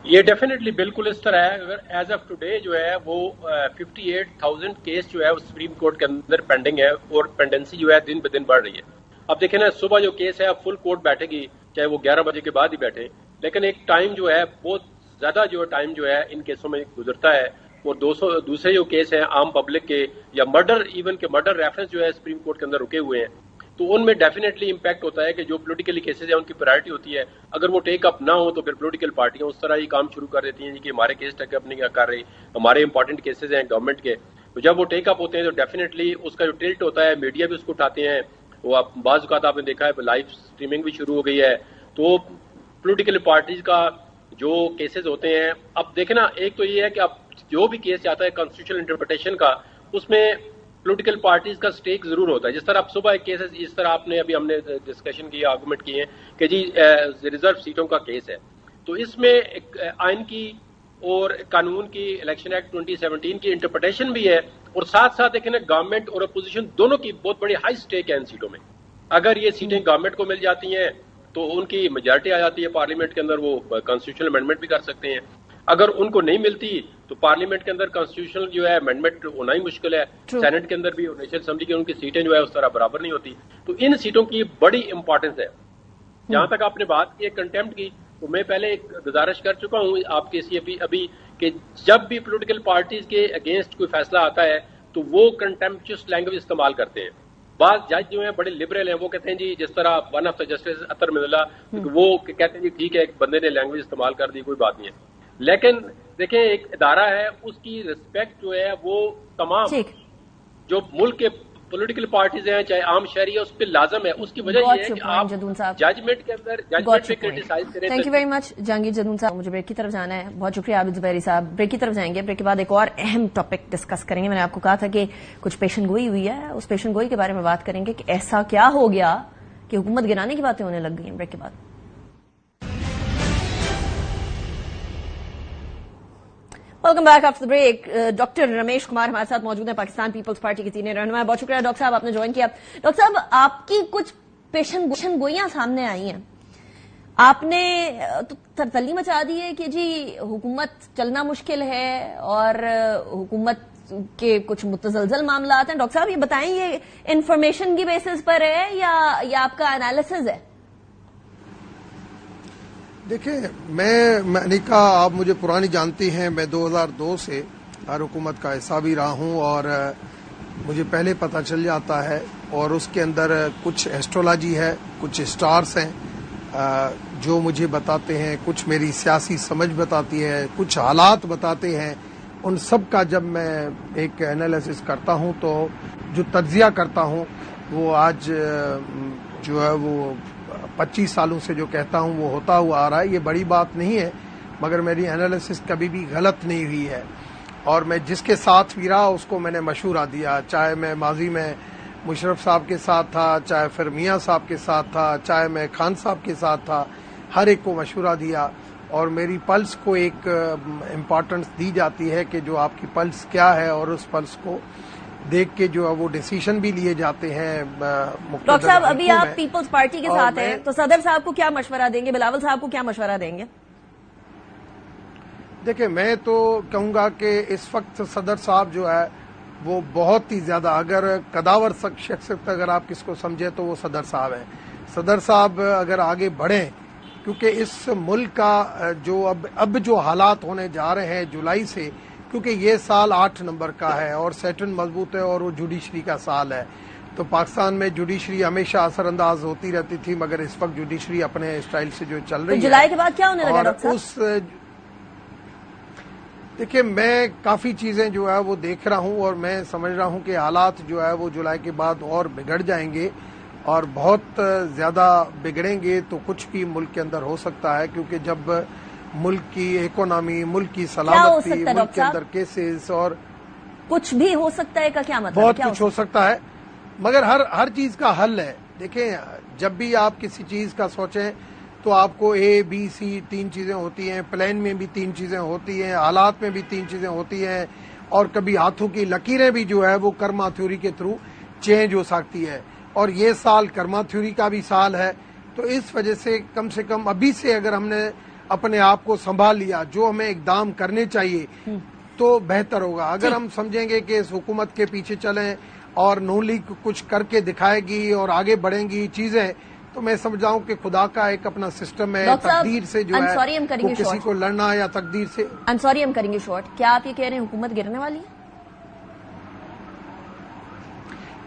یہ ڈیفینیٹلی بالکل اس طرح ہے. اگر ایز آف ٹوڈے جو ہے وہ 58,000 کیس جو ہے وہ سپریم کورٹ کے اندر پینڈنگ ہے اور پینڈنسی جو ہے دن بہ دن بڑھ رہی ہے. اب دیکھیں نا صبح جو کیس ہے فل کورٹ بیٹھے گی چاہے وہ 11 بجے کے بعد ہی بیٹھے، لیکن ایک ٹائم جو ہے بہت زیادہ جو ٹائم جو ہے ان کیسوں میں گزرتا ہے. اور دوسرے جو کیس ہیں عام پبلک کے یا مرڈر، ایون کہ مرڈر ریفرنس جو ہے سپریم کورٹ کے اندر رکے ہوئے ہیں، تو ان میں ڈیفینیٹلی امپیکٹ ہوتا ہے کہ جو پولیٹیکلی کیسز ہیں ان کی پرائرٹی ہوتی ہے. اگر وہ ٹیک اپ نہ ہو تو پھر پولیٹیکل پارٹیاں اس طرح ہی کام شروع کر دیتی ہیں کہ ہمارے کیس ٹیک اپ نہیں کر رہی، ہمارے امپورٹنٹ کیسز ہیں گورنمنٹ کے. تو جب وہ ٹیک اپ ہوتے ہیں تو ڈیفینیٹلی اس کا جو ٹلٹ ہوتا ہے میڈیا بھی اس کو اٹھاتے ہیں. وہ بعض اوقات آپ نے دیکھا ہے لائیو اسٹریمنگ بھی شروع ہو گئی ہے. تو پولیٹیکل پارٹیز کا جو کیسز ہوتے ہیں، اب دیکھیں نا ایک تو یہ ہے کہ اب جو بھی کیس آتا ہے کانسٹیٹیوشنل انٹرپریٹیشن کا، اس میں پولیٹیکل پارٹیز کا سٹیک ضرور ہوتا ہے. جس طرح اب صبح ایک کیس ہے، اس طرح آپ نے ابھی ہم نے ڈسکشن کی آرگومنٹ کی ہے کہ جی ریزرو سیٹوں کا کیس ہے، تو اس میں آئین کی اور قانون کی الیکشن ایکٹ 2017 کی انٹرپریٹیشن بھی ہے، اور ساتھ ساتھ دیکھیں نا گورنمنٹ اور اپوزیشن دونوں کی بہت بڑی ہائی سٹیک ہے ان سیٹوں میں. اگر یہ سیٹیں گورنمنٹ کو مل جاتی ہیں تو ان کی میجارٹی آ جاتی ہے پارلیمنٹ کے اندر، وہ کانسٹیٹیوشنل امینڈمنٹ بھی کر سکتے ہیں. اگر ان کو نہیں ملتی تو پارلیمنٹ کے اندر کانسٹیٹیوشنل جو ہے امینڈمنٹ ہونا ہی مشکل ہے. سینٹ کے اندر بھی اور نیشنل اسمبلی کی ان کی سیٹیں جو ہے اس طرح برابر نہیں ہوتی. تو ان سیٹوں کی بڑی امپورٹنس ہے. جہاں تک آپ نے بات کی ہے کنٹیمپٹ کی، تو میں پہلے ایک گزارش کر چکا ہوں آپ کے ابھی کہ جب بھی پولیٹیکل پارٹیز کے اگینسٹ کوئی فیصلہ آتا ہے تو وہ کنٹیمپچوس لینگویج استعمال کرتے ہیں. بعض جج جو ہیں بڑے لبرل ہیں، وہ کہتے ہیں جی جس طرح ون آف دا جسٹس اطہر من اللہ، وہ کہتے ہیں جی ٹھیک ہے ایک بندے نے لینگویج استعمال کر دی کوئی بات نہیں ہے. لیکن دیکھیں ایک ادارہ ہے، اس کی ریسپیکٹ جو ہے وہ تمام جو ملک کے پولیٹیکل پارٹیز ہیں چاہے عام شہری ہے اس پہ لازم ہے. اس کی وجہ یہ ہے کہ آپ ججمنٹ کے اندر ججمنٹ پہ کرٹیسائز کریں. تھینک یو ویری مچ جہانگیر جدون صاحب. مجھے بریک کی طرف جانا ہے. بہت شکریہ عابد زبیری صاحب. بریک کی طرف جائیں گے. بریک کے بعد ایک اور اہم ٹاپک ڈسکس کریں گے. میں نے آپ کو کہا تھا کہ کچھ پیشن گوئی ہوئی ہے، اس پیشن گوئی کے بارے میں بات کریں گے کہ ایسا کیا ہو گیا کہ حکومت گرانے کی باتیں ہونے لگ گئی ہیں. بریک کے بعد welcome back after the break. Doctor Ramesh Kumar ہمارے ساتھ موجود ہیں، پاکستان پیپلز پارٹی کے سینئر رہنما. بہت شکریہ ڈاکٹر صاحب آپ نے جوائن کیا. ڈاکٹر صاحب آپ کی کچھ پیشن گوئیاں سامنے آئی ہیں آپ نے تو ترتلی مچا دی ہے کہ جی حکومت چلنا مشکل ہے اور حکومت کے کچھ متزلزل معاملات ہیں. ڈاکٹر صاحب یہ بتائیں یہ انفارمیشن کی بیسس پر ہے یا آپ کا انالیسز ہے؟ دیکھیں میں نے کہا آپ مجھے پرانی جانتی ہیں، میں 2002 سے ہر حکومت کا حصہ بھی رہا ہوں اور مجھے پہلے پتہ چل جاتا ہے اور اس کے اندر کچھ ایسٹرولوجی ہے، کچھ اسٹارز ہیں جو مجھے بتاتے ہیں، کچھ میری سیاسی سمجھ بتاتی ہے، کچھ حالات بتاتے ہیں. ان سب کا جب میں ایک انالیسس کرتا ہوں تو جو تجزیہ کرتا ہوں وہ آج جو ہے وہ 25 سالوں سے جو کہتا ہوں وہ ہوتا ہوا آ رہا ہے. یہ بڑی بات نہیں ہے مگر میری انالیسس کبھی بھی غلط نہیں ہوئی ہے اور میں جس کے ساتھ بھی رہا اس کو میں نے مشورہ دیا، چاہے میں ماضی میں مشرف صاحب کے ساتھ تھا، چاہے پھر میاں صاحب کے ساتھ تھا، چاہے میں خان صاحب کے ساتھ تھا، ہر ایک کو مشورہ دیا اور میری پلس کو ایک امپورٹنس دی جاتی ہے کہ جو آپ کی پلس کیا ہے اور اس پلس کو دیکھ کے جو ہے وہ ڈیسیشن بھی لیے جاتے ہیں. ڈاکٹر صاحب ابھی آپ پیپلز پارٹی کے ساتھ ہیں تو صدر صاحب کو کیا مشورہ دیں گے، بلاول صاحب کو کیا مشورہ دیں گے؟ دیکھیں میں تو کہوں گا کہ اس وقت صدر صاحب جو ہے وہ بہت ہی زیادہ، اگر قداور شخصیت اگر آپ کس کو سمجھے تو وہ صدر صاحب ہیں. صدر صاحب اگر آگے بڑھیں کیونکہ اس ملک کا جو اب جو حالات ہونے جا رہے ہیں جولائی سے، کیونکہ یہ سال 8 نمبر کا ہے اور سیٹن مضبوط ہے اور وہ جوڈیشری کا سال ہے، تو پاکستان میں جوڈیشری ہمیشہ اثر انداز ہوتی رہتی تھی مگر اس وقت جوڈیشری اپنے اسٹائل سے جو چل رہی ہے. جولائی کے بعد کیا ہونے لگا ڈاکٹر صاحب؟ دیکھیں میں کافی چیزیں جو ہے وہ دیکھ رہا ہوں اور میں سمجھ رہا ہوں کہ حالات جو ہے وہ جولائی کے بعد اور بگڑ جائیں گے اور بہت زیادہ بگڑیں گے تو کچھ بھی ملک کے اندر ہو سکتا ہے کیونکہ جب ملک کی اکانومی، ملک کی سلامتی، ملک کے اندر کیسز اور کچھ بھی ہو سکتا ہے کا کیا مطلب؟ بہت کچھ ہو سکتا ہے مگر ہر چیز کا حل ہے. دیکھیں جب بھی آپ کسی چیز کا سوچیں تو آپ کو اے بی سی 3 چیزیں ہوتی ہیں، پلان میں بھی 3 چیزیں ہوتی ہیں، حالات میں بھی 3 چیزیں ہوتی ہیں اور کبھی ہاتھوں کی لکیریں بھی جو ہے وہ کرما تھیوری کے تھرو چینج ہو سکتی ہے اور یہ سال کرما تھیوری کا بھی سال ہے. تو اس وجہ سے کم ابھی سے اگر ہم نے اپنے آپ کو سنبھال لیا جو ہمیں اقدام کرنے چاہیے تو بہتر ہوگا. اگر ہم سمجھیں گے کہ اس حکومت کے پیچھے چلیں اور نون لیگ کچھ کر کے دکھائے گی اور آگے بڑھیں گی چیزیں تو میں سمجھتا ہوں کہ خدا کا ایک اپنا سسٹم ہے، تقدیر سے جو ہے وہ کسی کو لڑنا یا تقدیر سے. ہم کریں گے شارٹ. کیا آپ یہ کہہ رہے ہیں حکومت گرنے والی ہے؟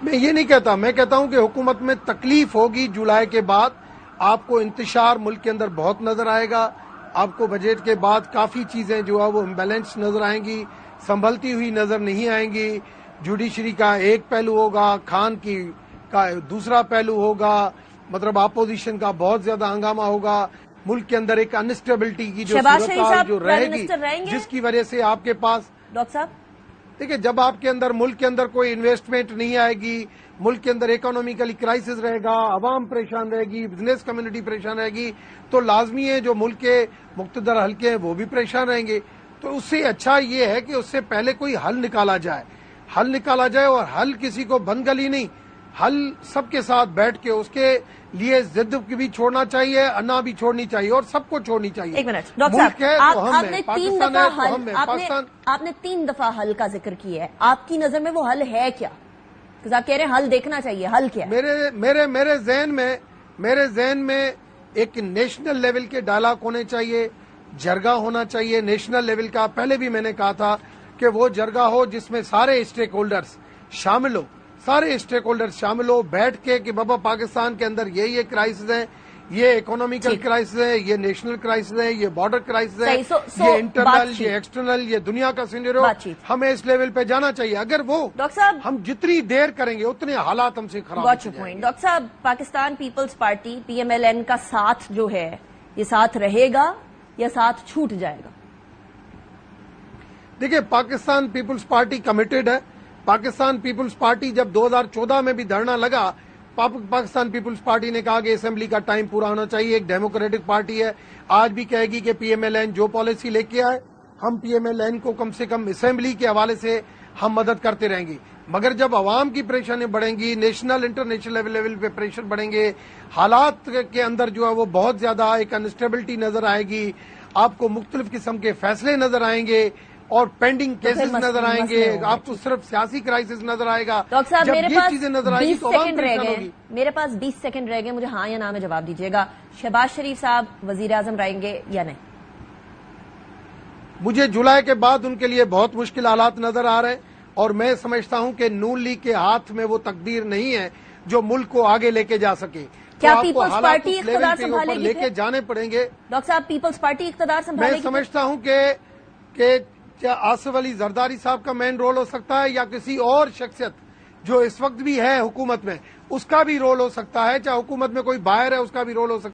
میں یہ نہیں کہتا، میں کہتا ہوں کہ حکومت میں تکلیف ہوگی. جولائی کے بعد آپ کو انتشار ملک کے اندر بہت نظر آئے گا، آپ کو بجٹ کے بعد کافی چیزیں جو ہے وہ امبیلنس نظر آئیں گی، سنبھلتی ہوئی نظر نہیں آئیں گی. جوڈیشری کا ایک پہلو ہوگا، خان کا دوسرا پہلو ہوگا، مطلب اپوزیشن کا بہت زیادہ ہنگامہ ہوگا. ملک کے اندر ایک انسٹیبلٹی کی جو صورتحال جو رہے گی جس کی وجہ سے آپ کے پاس ڈاکٹر صاحب دیکھیں جب آپ کے اندر ملک کے اندر کوئی انویسٹمنٹ نہیں آئے گی، ملک کے اندر اکانومیکلی کرائسس رہے گا، عوام پریشان رہے گی، بزنس کمیونٹی پریشان رہے گی تو لازمی ہے جو ملک کے مقتدر حلقے ہیں وہ بھی پریشان رہیں گے. تو اس سے اچھا یہ ہے کہ اس سے پہلے کوئی حل نکالا جائے اور حل کسی کو بند گلی نہیں، حل سب کے ساتھ بیٹھ کے اس کے لیے ضد بھی چھوڑنا چاہیے، انا بھی چھوڑنی چاہیے اور سب کو چھوڑنی چاہیے. ایک منٹ ڈاکٹر صاحب، آپ نے 3 دفعہ حل کا ذکر کیا ہے، آپ کی نظر میں وہ حل ہے کیا؟ آپ کہہ رہے ہیں حل دیکھنا چاہیے، حل کیا؟ میرے ذہن میں ایک نیشنل لیول کے ڈائلاگ ہونے چاہیے، جرگہ ہونا چاہیے نیشنل لیول کا. پہلے بھی میں نے کہا تھا کہ وہ جرگہ ہو جس میں سارے اسٹیک ہولڈرز شامل ہو، بیٹھ کے کہ بابا پاکستان کے اندر یہ کرائسس ہیں، یہ اکنامیکل کرائسس ہے، یہ نیشنل کرائسس ہے، یہ بارڈر کرائسس ہے، یہ انٹرنل، یہ ایکسٹرنل، یہ دنیا کا سینیریو، ہمیں اس لیول پہ جانا چاہیے. اگر وہ ہم جتنی دیر کریں گے اتنے حالات ہم سے خراب ہوتے جائیں گے. ڈاکٹر صاحب پاکستان پیپلز پارٹی PMLN کا ساتھ جو ہے یہ ساتھ رہے گا یا ساتھ چھوٹ جائے گا؟ دیکھیں پاکستان پیپلز پارٹی کمیٹڈ ہے. پاکستان پیپلز پارٹی جب 2014 میں بھی دھرنا لگا، پاکستان پیپلز پارٹی نے کہا کہ اسمبلی کا ٹائم پورا ہونا چاہیے. ایک ڈیموکریٹک پارٹی ہے، آج بھی کہے گی کہ PMLN جو پالیسی لے کے آئے ہم PMLN کو کم سے کم اسمبلی کے حوالے سے ہم مدد کرتے رہیں گے، مگر جب عوام کی پریشانیاں بڑھیں گی، نیشنل انٹرنیشنل لیول پہ پریشر بڑھیں گے، حالات کے اندر جو ہے وہ بہت زیادہ ایک انسٹیبلٹی نظر آئے گی، آپ کو مختلف قسم کے فیصلے نظر آئیں گے اور پینڈنگ کیسز نظر آئیں گے، آپ کو صرف سیاسی کرائسس نظر آئے گا۔ ڈاکٹر صاحب جب میرے یہ پاس چیزیں نظر آئیں گی 20 تو عوام سیکنڈ رہ پریشان گئے، ہوگی۔ میرے پاس 20 سیکنڈ رہ گئے، مجھے ہاں یا نا میں جواب دیجیے گا، شہباز شریف صاحب وزیر اعظم رہیں گے یا نہیں؟ مجھے جولائی کے بعد ان کے لیے بہت مشکل حالات نظر آ رہے ہیں، اور میں سمجھتا ہوں کہ نون لیگ کے ہاتھ میں وہ تقدیر نہیں ہے جو ملک کو آگے لے کے جا سکے۔ کیا تو آپ کو پیپلز حالات پارٹی اس لیول اقتدار کے سنبھالے اوپر گی لے پھر؟ کے جانے پڑیں گے۔ ڈاکٹر صاحب پیپلز پارٹی اقتدار سنبھالے میں گی؟ سمجھتا ہوں کہ آصف علی زرداری صاحب کا مین رول ہو سکتا ہے، یا کسی اور شخصیت جو اس وقت بھی ہے حکومت میں اس کا بھی رول ہو سکتا ہے، چاہے حکومت میں کوئی باہر ہے اس کا بھی رول ہو سکتا ہے۔